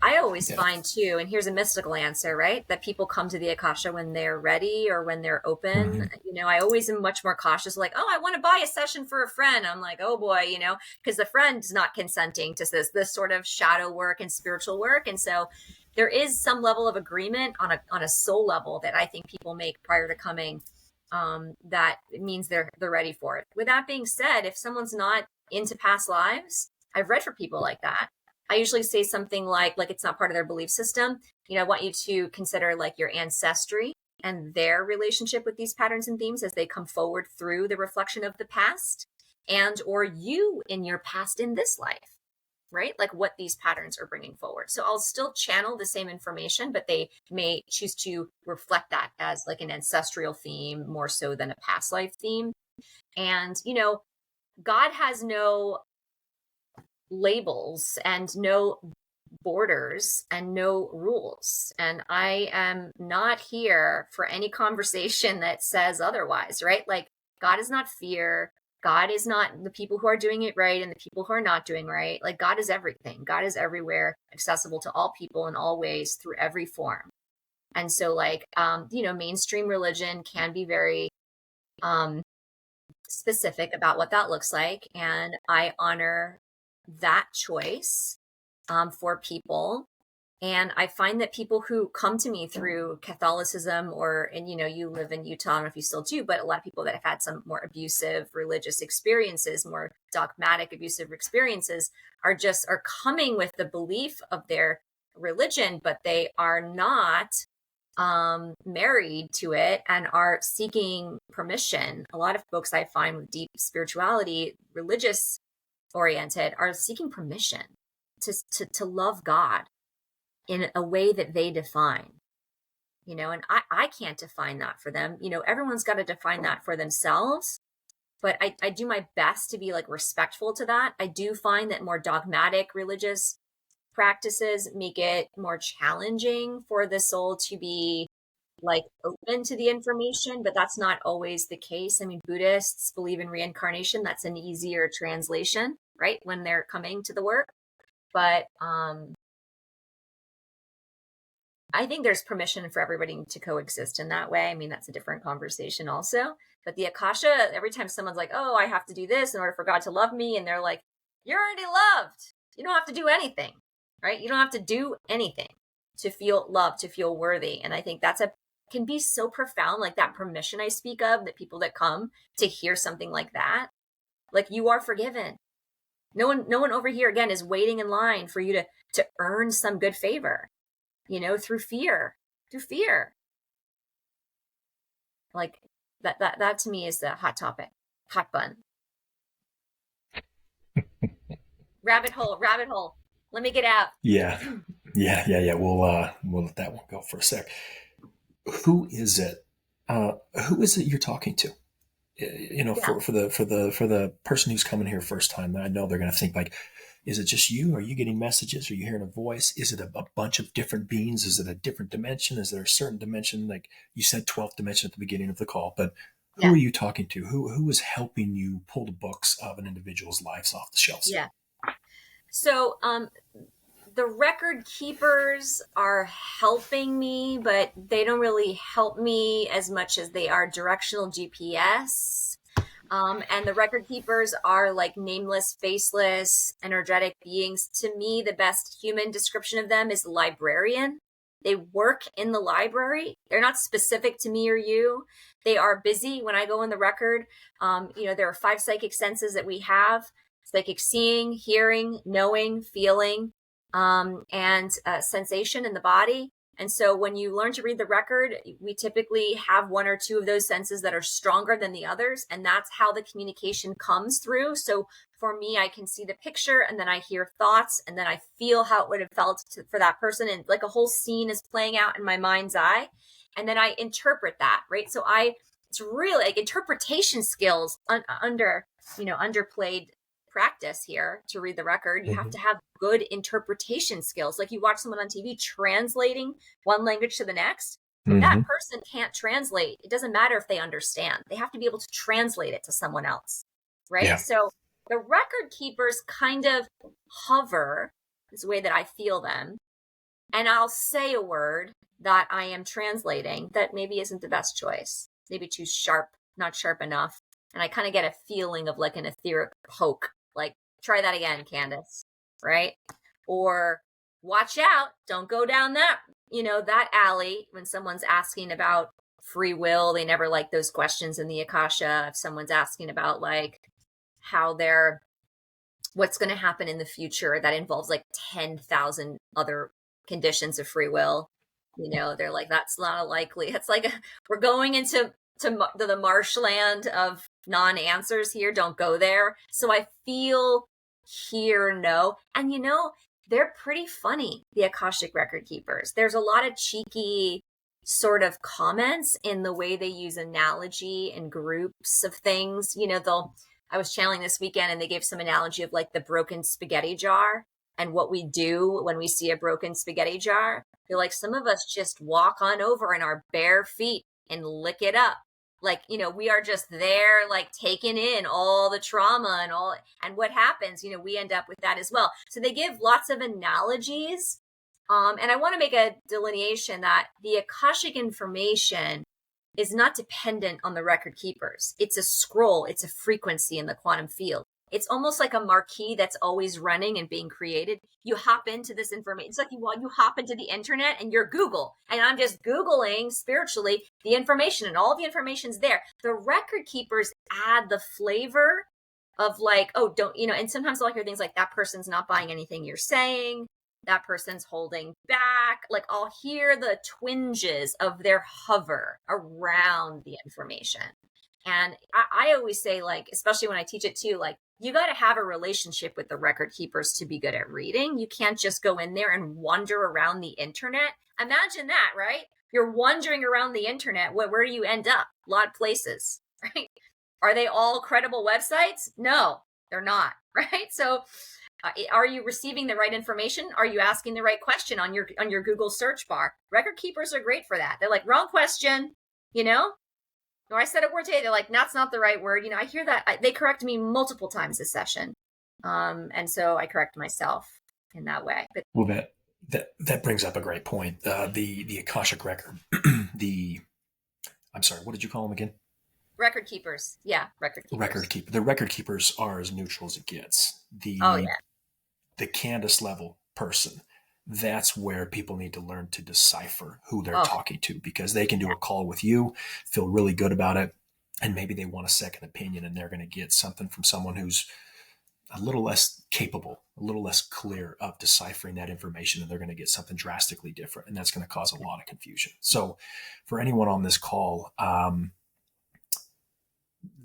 I always Yeah. find too, and here's a mystical answer, right? That people come to the Akasha when they're ready or when they're open. Hmm. I always am much more cautious, like, oh, I want to buy a session for a friend. I'm like, oh boy, because the friend's not consenting to this sort of shadow work and spiritual work. And so there is some level of agreement on a soul level that I think people make prior to coming. That means they're ready for it. With that being said, if someone's not into past lives, I've read for people like that. I usually say something like it's not part of their belief system. I want you to consider like your ancestry and their relationship with these patterns and themes as they come forward through the reflection of the past, and or you in your past in this life, right? Like what these patterns are bringing forward. So I'll still channel the same information, but they may choose to reflect that as like an ancestral theme more so than a past life theme. And God has no labels and no borders and no rules. And I am not here for any conversation that says otherwise, right? Like, God is not fear. God is not the people who are doing it right and the people who are not doing right. Like, God is everything. God is everywhere, accessible to all people in all ways through every form. And so, like, mainstream religion can be very specific about what that looks like. And I honor that choice for people. And I find that people who come to me through Catholicism and you live in Utah, I don't know if you still do, but a lot of people that have had some more abusive religious experiences, more dogmatic abusive experiences are coming with the belief of their religion, but they are not married to it and are seeking permission. A lot of folks I find with deep spirituality, religious oriented, are seeking permission to love God in a way that they define, and I can't define that for them. Everyone's got to define that for themselves. But I do my best to be like respectful to that. I do find that more dogmatic religious practices make it more challenging for the soul to be like open to the information, but that's not always the case. I mean, Buddhists believe in reincarnation. That's an easier translation, right? When they're coming to the work. But I think there's permission for everybody to coexist in that way. I mean, that's a different conversation also. But the Akasha, every time someone's like, oh, I have to do this in order for God to love me, and they're like, you're already loved. You don't have to do anything, right? You don't have to do anything to feel loved, to feel worthy. And I think can be so profound, like that permission I speak of, that people that come to hear something like that, like, you are forgiven. No one over here again is waiting in line for you to earn some good favor, through fear. Like that to me is the hot topic, hot bun. Rabbit hole. Let me get out. Yeah. Yeah. We'll let that one go for a sec. Who is it? Who is it you're talking to? Yeah. For the person who's coming here first time, I know they're going to think like, is it just you? Are you getting messages? Are you hearing a voice? Is it a bunch of different beings? Is it a different dimension? Is there a certain dimension? Like you said, 12th dimension at the beginning of the call, but who Yeah. are you talking to? Who is helping you pull the books of an individual's lives off the shelves? Yeah. So, the record keepers are helping me, but they don't really help me as much as they are directional GPS. And the record keepers are like nameless, faceless, energetic beings. To me, the best human description of them is librarian. They work in the library. They're not specific to me or you. They are busy when I go in the record. There are 5 psychic senses that we have: psychic seeing, hearing, knowing, feeling, and sensation in the body. And so when you learn to read the record, we typically have 1 or 2 of those senses that are stronger than the others. And that's how the communication comes through. So for me, I can see the picture and then I hear thoughts and then I feel how it would have felt for that person. And like a whole scene is playing out in my mind's eye. And then I interpret that, right? So it's really like interpretation skills underplayed practice here to read the record. You have Mm-hmm. to have good interpretation skills. Like you watch someone on TV translating one language to the next. If that Mm-hmm. person can't translate, it doesn't matter if they understand. They have to be able to translate it to someone else, right? Yeah. So the record keepers kind of hover, is the way that I feel them. And I'll say a word that I am translating that maybe isn't the best choice, maybe too sharp, not sharp enough. And I kind of get a feeling of like an etheric poke, like, try that again, Candice, right? Or watch out, don't go down that, that alley when someone's asking about free will. They never like those questions in the Akasha. If someone's asking about like how they're, what's going to happen in the future that involves like 10,000 other conditions of free will, they're like, that's not likely. It's like we're going into the marshland of non-answers here. Don't go there. So I feel here, no. And they're pretty funny, the Akashic record keepers. There's a lot of cheeky sort of comments in the way they use analogy and groups of things. I was channeling this weekend and they gave some analogy of like the broken spaghetti jar and what we do when we see a broken spaghetti jar. They're like, some of us just walk on over in our bare feet and lick it up. Like, we are just there, like taking in all the trauma and what happens, we end up with that as well. So they give lots of analogies. And I want to make a delineation that the Akashic information is not dependent on the record keepers. It's a scroll. It's a frequency in the quantum field. It's almost like a marquee that's always running and being created. You hop into this information. It's like you hop into the internet and you're Google. And I'm just Googling spiritually the information, and all the information's there. The record keepers add the flavor of like, oh, don't, and sometimes I'll hear things like, that person's not buying anything you're saying. That person's holding back. Like I'll hear the twinges of their hover around the information. And I always say, like, especially when I teach it too, like, you got to have a relationship with the record keepers to be good at reading. You can't just go in there and wander around the internet. Imagine that, right? You're wandering around the internet. Where do you end up? A lot of places, right? Are they all credible websites? No, they're not, right? So are you receiving the right information? Are you asking the right question on your Google search bar? Record keepers are great for that. They're like, wrong question, Or I said a word today, they're like, that's not the right word. I hear that. They correct me multiple times this session. And so I correct myself in that way. But Well, that brings up a great point. The Akashic record, I'm sorry, what did you call them again? record keepers. Yeah, record keepers. The record keepers are as neutral as it gets. Oh, yeah. The Candice level person, that's where people need to learn to decipher who they're Oh, talking to, because they can do a call with you, feel really good about it, and maybe they want a second opinion and they're going to get something from someone who's a little less capable, a little less clear of deciphering that information, and they're going to get something drastically different, and that's going to cause a lot of confusion. So for anyone on this call,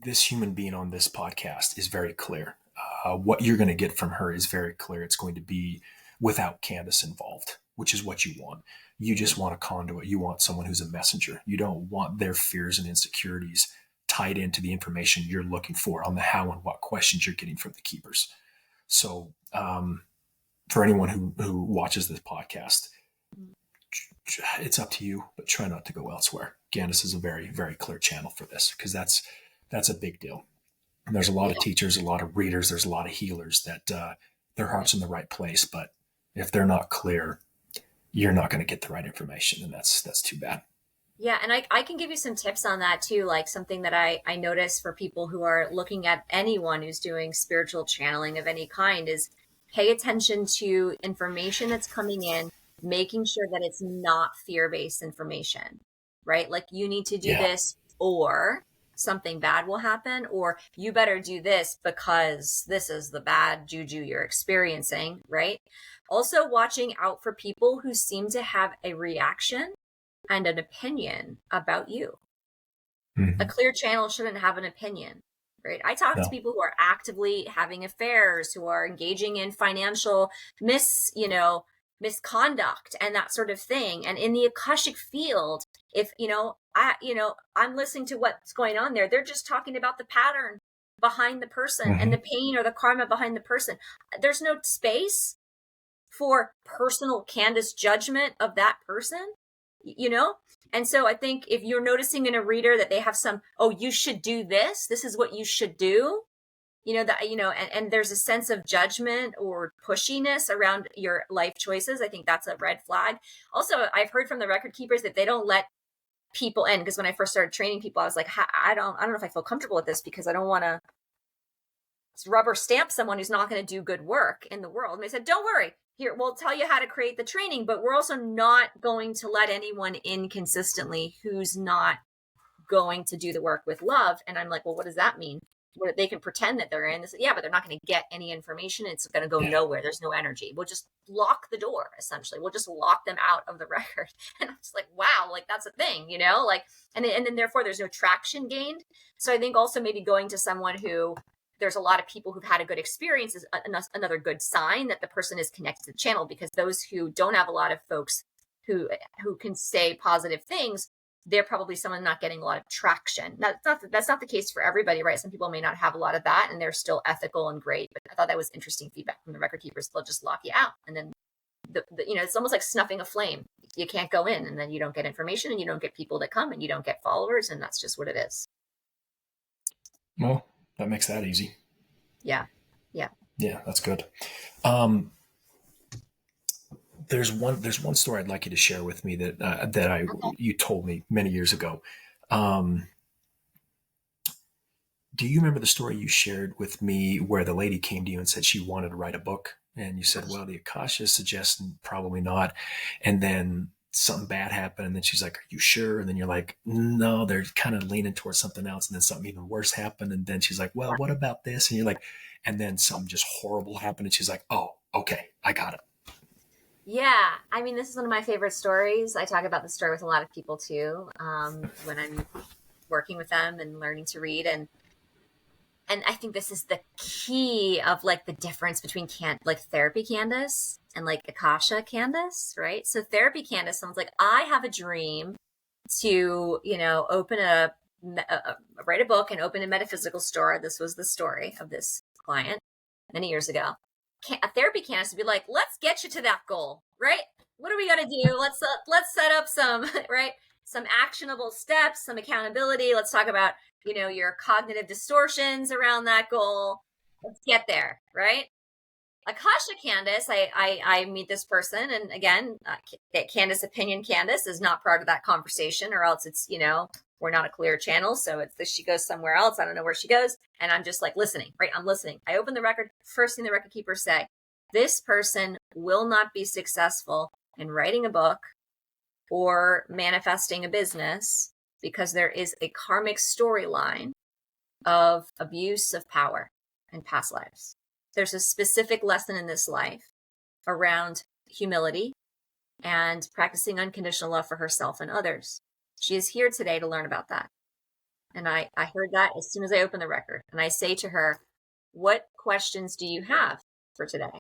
this human being on this podcast is very clear. What you're going to get from her is very clear. It's going to be without Candice involved, which is what you want. You just want a conduit. You want someone who's a messenger. You don't want their fears and insecurities tied into the information you're looking for on the how and what questions you're getting from the keepers. So for anyone who watches this podcast, it's up to you, but try not to go elsewhere. Candice is a very, very clear channel for this, because that's a big deal. And there's a lot of teachers, a lot of readers, there's a lot of healers that their heart's in the right place, but if they're not clear, you're not going to get the right information, and that's too bad. Yeah, and I can give you some tips on that too, like something that I notice for people who are looking at anyone who's doing spiritual channeling of any kind is pay attention to information that's coming in, making sure that it's not fear-based information, right? Like, you need to do this or something bad will happen, or you better do this because this is the bad juju you're experiencing, right? Also watching out for people who seem to have a reaction and an opinion about you. Mm-hmm. A clear channel shouldn't have an opinion, right? I talk to people who are actively having affairs, who are engaging in financial misconduct and that sort of thing. And in the Akashic field, if I'm listening to what's going on there, they're just talking about the pattern. behind the person and the pain or the karma behind the person. There's no space for personal Candice judgment of that person, you know? And so I think if you're noticing in a reader that they have some, oh, you should do this, this is what you should do, you know, that, you know, and there's a sense of judgment or pushiness around your life choices. I think that's a red flag. Also, I've heard from the record keepers that they don't let people in, because when I first started training people, I was like, I don't know if I feel comfortable with this, because I don't want to rubber stamp someone who's not going to do good work in the world. And they said, don't worry, here, we'll tell you how to create the training, but we're also not going to let anyone in consistently who's not going to do the work with love. And I'm like, well, what does that mean? Where they can pretend that they're in. They said, yeah, but they're not going to get any information. It's going to go nowhere. There's no energy. We'll just lock the door, essentially. We'll just lock them out of the record. And I'm just like, wow, like that's a thing, you know, like, and then therefore there's no traction gained. So I think also maybe going to someone who there's a lot of people who've had a good experience is another good sign that the person is connected to the channel, because those who don't have a lot of folks who can say positive things, they're probably someone not getting a lot of traction. That's not the case for everybody, right? Some people may not have a lot of that and they're still ethical and great. But I thought that was interesting feedback from the record keepers. They'll just lock you out. And then, you know, it's almost like snuffing a flame. You can't go in, and then you don't get information, and you don't get people to come, and you don't get followers. And that's just what it is. Well, that makes that easy. Yeah. Yeah, that's good. There's one story I'd like you to share with me that you told me many years ago. Do you remember the story you shared with me where the lady came to you and said she wanted to write a book, and you said, well, the Akasha suggests probably not, and then something bad happened, and then she's like, are you sure? And then you're like, no, they're kind of leaning towards something else, and then something even worse happened, and then she's like, well, what about this? And you're like, and then something just horrible happened, and she's like, oh, okay, I got it. Yeah, I mean, this is one of my favorite stories. I talk about the story with a lot of people too, when I'm working with them and learning to read. And I think this is the key of like the difference between like therapy Candice and like Akasha Candice, right? So therapy Candice, someone's like, I have a dream to, you know, write a book and open a metaphysical store. This was the story of this client many years ago. A therapy Candice would be like, let's get you to that goal, right? What do we got to do? Let's set up some, right? Some actionable steps, some accountability. Let's talk about, you know, your cognitive distortions around that goal. Let's get there, right? Akasha Candice, I meet this person, and again, Candice opinion Candice is not part of that conversation, or else it's, you know, we're not a clear channel. So it's this, she goes somewhere else. I don't know where she goes. And I'm just like listening, right? I'm listening. I open the record. First thing the record keepers say, this person will not be successful in writing a book or manifesting a business because there is a karmic storyline of abuse of power in past lives. There's a specific lesson in this life around humility and practicing unconditional love for herself and others. She is here today to learn about that. And I heard that as soon as I opened the record. And I say to her, what questions do you have for today?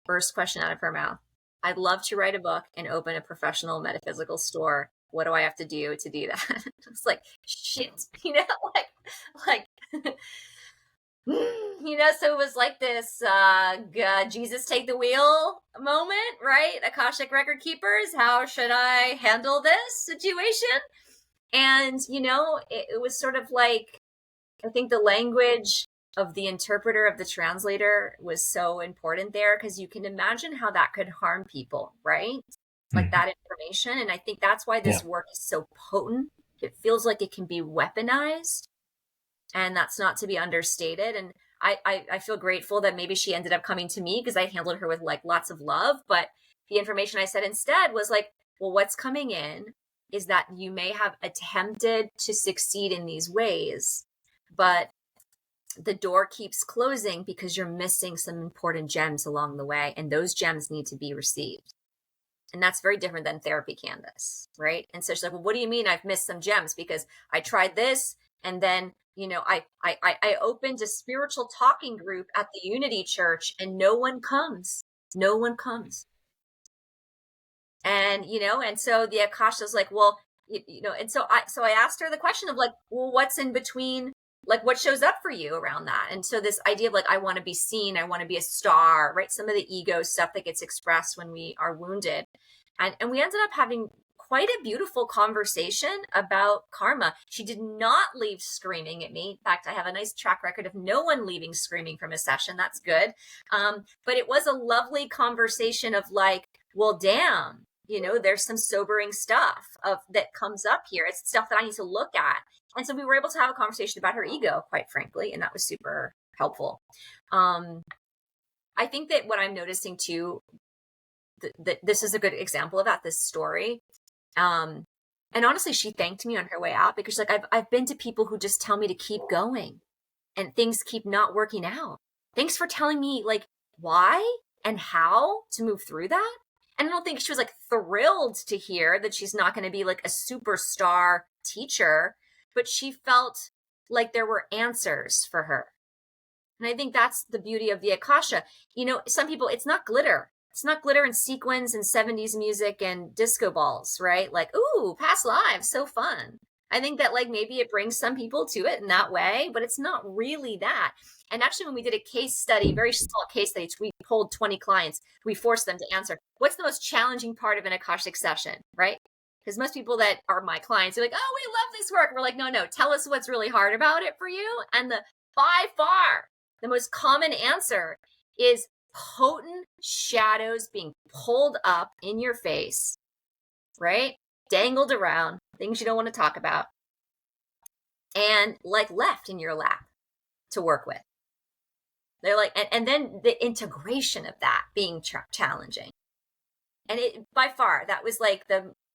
First question out of her mouth. I'd love to write a book and open a professional metaphysical store. What do I have to do that? It's like, shit, you know, like, you know, so it was like this Jesus take the wheel moment, right? Akashic Record Keepers, how should I handle this situation? And, you know, it was sort of like, I think the language of the interpreter, of the translator, was so important there, because you can imagine how that could harm people, right? Like that information. And I think that's why this work is so potent. It feels like it can be weaponized, and that's not to be understated. And I feel grateful that maybe she ended up coming to me because I handled her with like lots of love. But the information I said instead was like, well, what's coming in is that you may have attempted to succeed in these ways, but the door keeps closing because you're missing some important gems along the way, and those gems need to be received. And that's very different than therapy Candice, right? And so she's like, well, what do you mean I've missed some gems? Because I tried this, and then, you know, I opened a spiritual talking group at the Unity Church, and no one comes. And, you know, and so the Akasha's like, well, you know, and so I asked her the question of like, well, what's in between like what shows up for you around that. And so this idea of like, I want to be seen, I want to be a star, right? Some of the ego stuff that gets expressed when we are wounded. And we ended up having quite a beautiful conversation about karma. She did not leave screaming at me. In fact, I have a nice track record of no one leaving screaming from a session. That's good. But it was a lovely conversation of like, well, damn, there's some sobering stuff that comes up here. It's stuff that I need to look at. And so we were able to have a conversation about her ego, quite frankly, and that was super helpful. I think that what I'm noticing too, that this is a good example of that, this story. And honestly, she thanked me on her way out because she's like, I've been to people who just tell me to keep going and things keep not working out. Thanks for telling me like why and how to move through that. And I don't think she was like thrilled to hear that she's not going to be like a superstar teacher, but she felt like there were answers for her. And I think that's the beauty of the Akasha. Some people, it's not glitter. It's not glitter and sequins and 70s music and disco balls, right? Like, ooh, past lives, so fun. I think that like maybe it brings some people to it in that way, but it's not really that. And actually, when we did a case study, very small case study, we polled 20 clients, we forced them to answer, what's the most challenging part of an Akashic session, right? Because most people that are my clients are like, oh, we love this work. We're like, no, tell us what's really hard about it for you. And by far, the most common answer is potent shadows being pulled up in your face, right? Dangled around, things you don't want to talk about, and like left in your lap to work with. They're like, and then the integration of that being challenging. And it, by far, that was like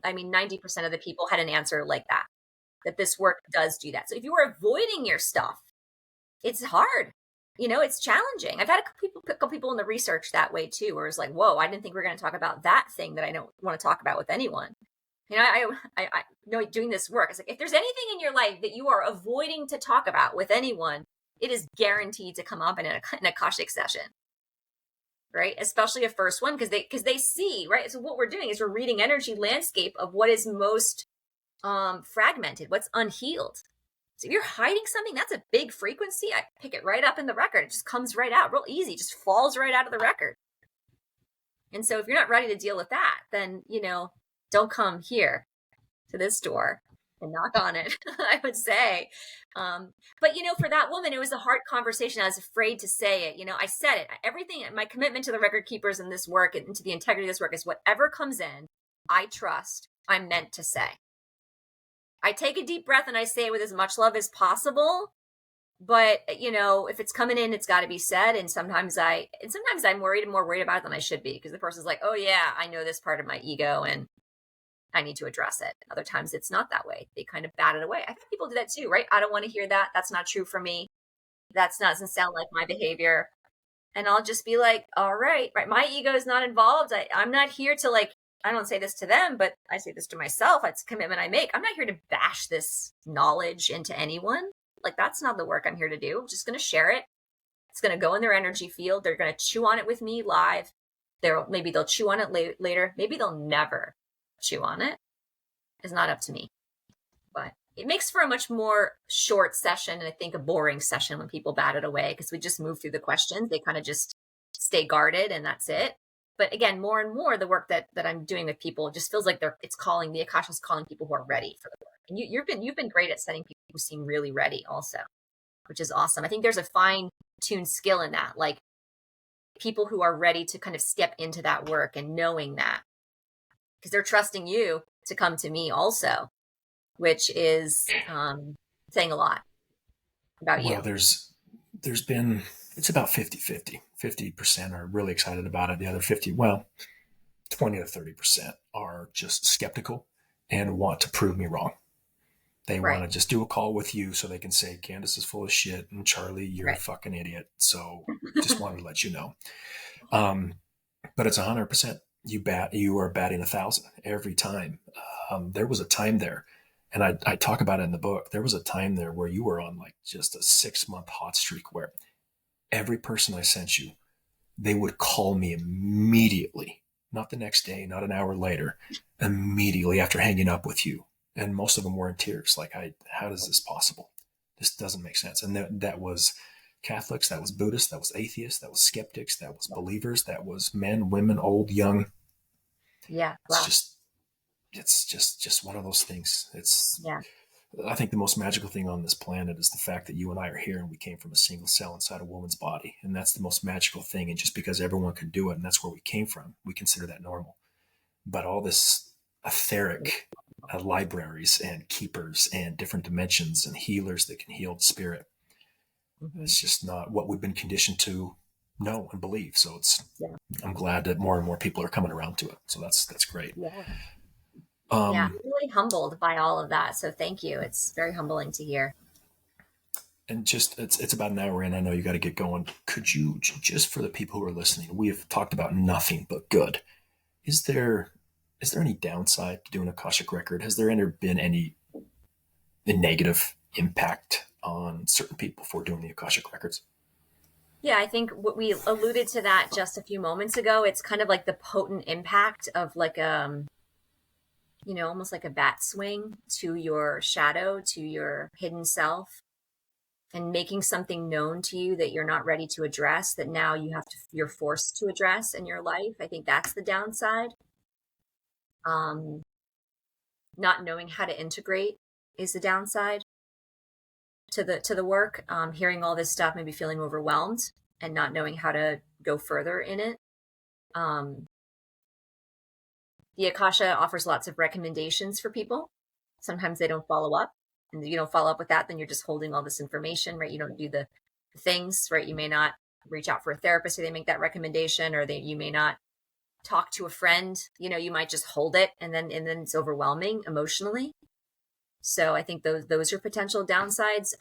90% of the people had an answer like that this work does do that. So if you were avoiding your stuff, it's hard. It's challenging. I've had a couple people in the research that way too, where it's like, whoa, I didn't think we were going to talk about that thing that I don't want to talk about with anyone. I know doing this work, it's like, if there's anything in your life that you are avoiding to talk about with anyone, it is guaranteed to come up in an Akashic session, right? Especially a first one, because they see, right? So what we're doing is we're reading energy landscape of what is most fragmented, what's unhealed. So if you're hiding something, that's a big frequency. I pick it right up in the record. It just comes right out real easy, just falls right out of the record. And so if you're not ready to deal with that, then, don't come here to this door and knock on it, I would say. But, for that woman, it was a hard conversation. I was afraid to say it. I said it. Everything, my commitment to the record keepers in this work and to the integrity of this work is whatever comes in, I trust I'm meant to say. I take a deep breath and I say it with as much love as possible. But, if it's coming in, it's got to be said. And sometimes I'm more worried about it than I should be, because the person's like, oh yeah, I know this part of my ego and I need to address it. Other times it's not that way. They kind of bat it away. I think people do that too, right? I don't want to hear that. That's not true for me. Doesn't sound like my behavior. And I'll just be like, all right. My ego is not involved. I'm not here to like, I don't say this to them, but I say this to myself. It's a commitment I make. I'm not here to bash this knowledge into anyone. Like, that's not the work I'm here to do. I'm just going to share it. It's going to go in their energy field. They're going to chew on it with me live. Maybe they'll chew on it later. Maybe they'll never chew on it. It's not up to me. But it makes for a much more short session, and I think a boring session when people bat it away, because we just move through the questions. They kind of just stay guarded and that's it. But again, more and more, the work that I'm doing with people just feels like the Akasha is calling people who are ready for the work. And you've been great at setting people who seem really ready also, which is awesome. I think there's a fine-tuned skill in that, like people who are ready to kind of step into that work and knowing that, because they're trusting you to come to me also, which is saying a lot about you. Well, there's been, it's about 50-50. 50% are really excited about it. The other 20 to 30% are just skeptical and want to prove me wrong. They want to just do a call with you so they can say, Candice is full of shit and Charlie, you're a fucking idiot. So just wanted to let you know. But it's 100%. You are batting 1,000 every time. There was a time there, and I talk about it in the book. There was a time there where you were on like just a 6-month hot streak where every person I sent you, they would call me immediately, not the next day, not an hour later, immediately after hanging up with you. And most of them were in tears. Like, how is this possible? This doesn't make sense. And that was Catholics, that was Buddhists, that was atheists, that was skeptics, that was believers, that was men, women, old, young. Yeah. It's Wow. just it's just one of those things. It's Yeah. I think the most magical thing on this planet is the fact that you and I are here and we came from a single cell inside a woman's body. And that's the most magical thing. And just because everyone can do it and that's where we came from, we consider that normal. But all this etheric libraries and keepers and different dimensions and healers that can heal the spirit, Mm-hmm. it's just not what we've been conditioned to know and believe. So Yeah. I'm glad that more and more people are coming around to it. So that's great. Yeah. Yeah. Um, I'm really humbled by all of that. So thank you. It's very humbling to hear. and just it's about an hour in. I know you got to get going. Could you just for the people who are listening, we have talked about nothing but good. Is there any downside to doing a Akashic record? Has there ever been any negative impact on certain people for doing the Akashic records? Yeah, I think what we alluded to that just a few moments ago. It's kind of like the potent impact of like almost like a bat swing to your shadow, to your hidden self, and making something known to you that you're not ready to address, that now you're forced to address in your life. I think that's the downside. Um, Not knowing how to integrate is the downside to the work. Hearing all this stuff, maybe feeling overwhelmed and not knowing how to go further in it. Um, the Akasha offers lots of recommendations for people. Sometimes they don't follow up, and if you don't follow up with that, then you're just holding all this information, right? You don't do the things, right? You may not reach out for a therapist, so they make that recommendation, or you may not talk to a friend. You might just hold it, and then it's overwhelming emotionally. So I think those are potential downsides.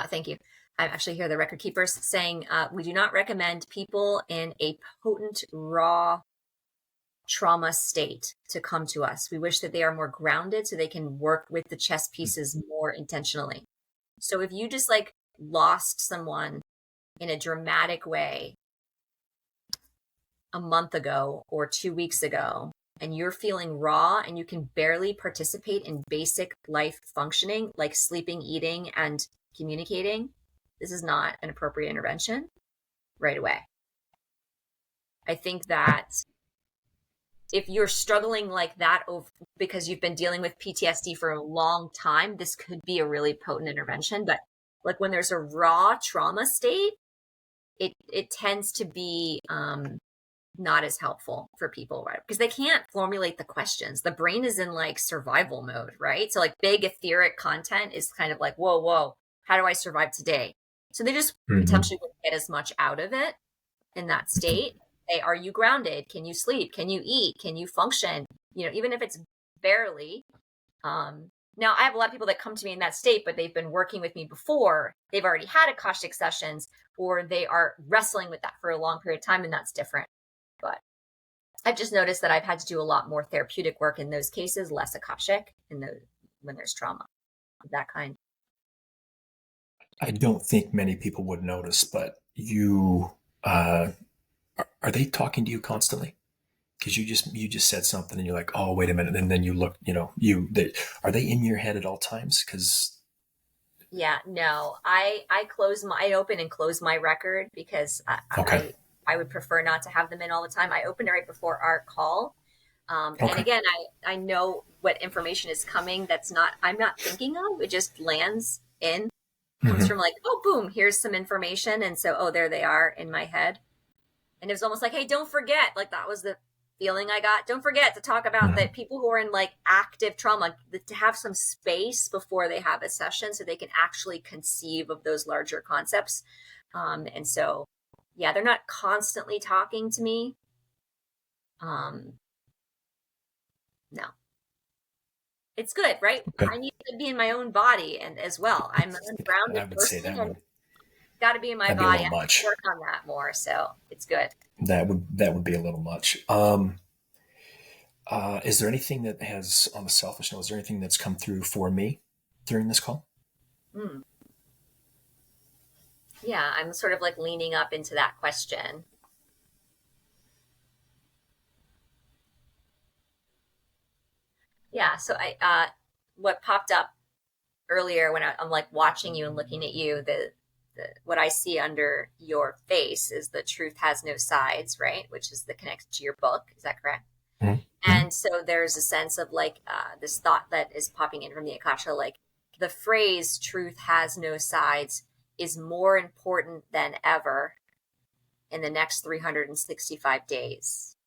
Thank you. I actually hear the record keepers saying we do not recommend people in a potent, raw trauma state to come to us. We wish that they are more grounded so they can work with the chess pieces more intentionally. So if you just like lost someone in a dramatic way a month ago or 2 weeks ago, and you're feeling raw and you can barely participate in basic life functioning, like sleeping, eating, and communicating, this is not an appropriate intervention right away. I think that if you're struggling like that because you've been dealing with PTSD for a long time, this could be a really potent intervention. But like when there's a raw trauma state, it tends to be not as helpful for people, right? Because they can't formulate the questions. The brain is in like survival mode, right? So like big etheric content is kind of like, whoa, how do I survive today? So they just potentially won't get as much out of it in that state. Hey, are you grounded? Can you sleep? Can you eat? Can you function? Even if it's barely. Now, I have a lot of people that come to me in that state, but they've been working with me before. They've already had Akashic sessions, or they are wrestling with that for a long period of time, and that's different. But I've just noticed that I've had to do a lot more therapeutic work in those cases, less Akashic when there's trauma of that kind. I don't think many people would notice, but you are they talking to you constantly? Because you just said something and you're like, oh, wait a minute, and then you look, are they in your head at all times? Because Yeah, no, I open and close my record because okay, I would prefer not to have them in all the time. I open it right before our call. And okay, again, I know what information is coming I'm not thinking of. It just lands in, comes hmm from like, oh, boom, here's some information. And so, oh, there they are in my head. And it was almost like, hey, don't forget, like that was the feeling I got. Don't forget to talk about hmm that people who are in like active trauma, to have some space before they have a session so they can actually conceive of those larger concepts. And so, yeah, they're not constantly talking to me. No, it's good, right? okay. I need to be in my own body and as well. I'm an I ungrounded would say person that and would got to be in my that'd be a body. little I have to much. work on that more. So it's good. That would be a little much. Is there anything that has on the selfish note? Is there anything that's come through for me during this call? Mm. Yeah, I'm sort of like leaning up into that question. Yeah, so what popped up earlier when I'm like watching you and looking at you, what I see under your face is the truth has no sides, right? Which is the connection to your book. Is that correct? Mm-hmm. And so there's a sense of like this thought that is popping in from the Akasha, like the phrase truth has no sides is more important than ever in the next 365 days.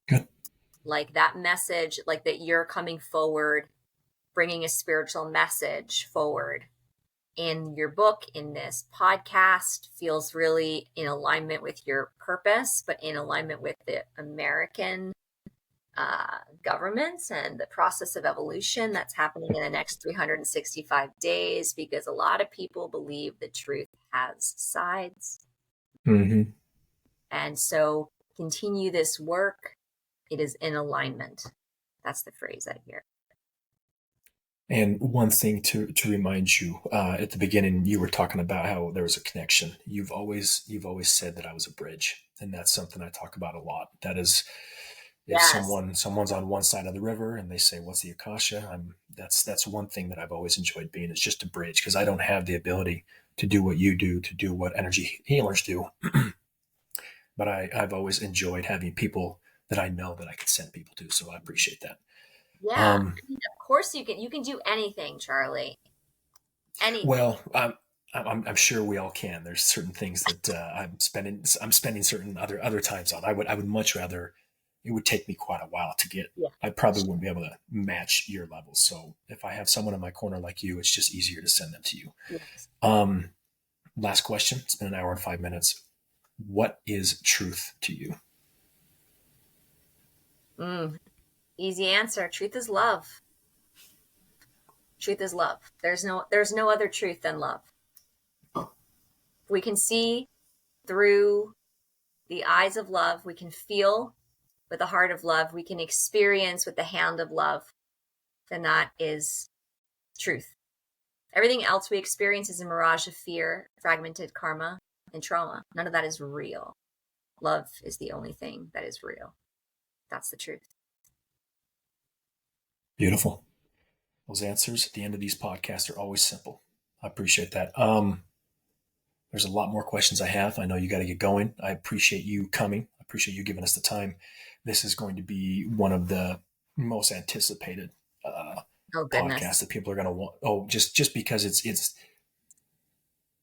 Good. Like that message, like that you're coming forward, bringing a spiritual message forward in your book, in this podcast, feels really in alignment with your purpose, but in alignment with the American governments and the process of evolution that's happening in the next 365 days, because a lot of people believe the truth has sides. Mm-hmm. And so continue this work. It is in alignment. That's the phrase I hear. And one thing to remind you, at the beginning, you were talking about how there was a connection. You've always said that I was a bridge, and that's something I talk about a lot. That is, if Yes. someone's on one side of the river and they say, "What's the Akasha?" That's one thing that I've always enjoyed being, is just a bridge, because I don't have the ability to do what you do, to do what energy healers do. But I've always enjoyed having people that I know that I could send people to. So I appreciate that. Yeah. Um, I mean, of course you can do anything, Charlie. Anything. well, I'm sure we all can. There's certain things that I'm spending certain other times on. I would much rather. It would take me quite a while to get. Yeah. I probably wouldn't be able to match your levels. So if I have someone in my corner like you, it's just easier to send them to you. Yes. Last question. It's been an hour and 5 minutes. What is truth to you? Easy answer. Truth is love. Truth is love. There's no other truth than love. We can see through the eyes of love, we can feel with the heart of love, we can experience with the hand of love, then that is truth. Everything else we experience is a mirage of fear, fragmented karma, and trauma. None of that is real. Love is the only thing that is real. That's the truth. Beautiful. Those answers at the end of these podcasts are always simple. I appreciate that. There's a lot more questions I have. I know you got to get going. I appreciate you coming. I appreciate you giving us the time. This is going to be one of the most anticipated Oh podcasts goodness. that people are going to want. Oh, just because it's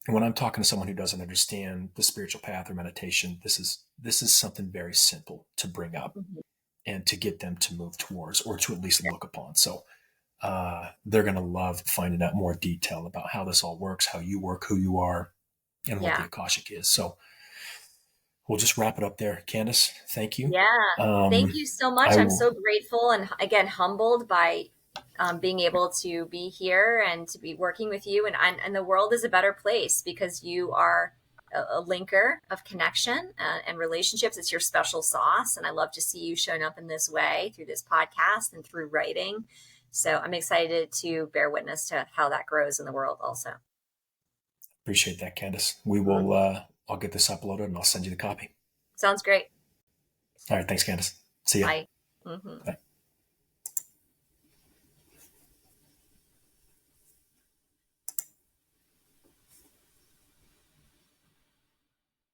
when I'm talking to someone who doesn't understand the spiritual path or meditation, this is something very simple to bring up Mhm. and to get them to move towards, or to at least look upon. So they're going to love finding out more detail about how this all works, how you work, who you are, and what the Yeah. Akashic is. So we'll just wrap it up there. Candice, thank you. Yeah. Thank you so much. I I'm will. so grateful and again humbled by being able to be here and to be working with you. And the world is a better place because you are a linker of connection and relationships. It's your special sauce. And I love to see you showing up in this way through this podcast and through writing. So I'm excited to bear witness to how that grows in the world also. Appreciate that, Candice. We will. I'll get this uploaded and I'll send you the copy. Sounds great. All right. Thanks, Candice. See ya. Bye. Mm-hmm. Bye.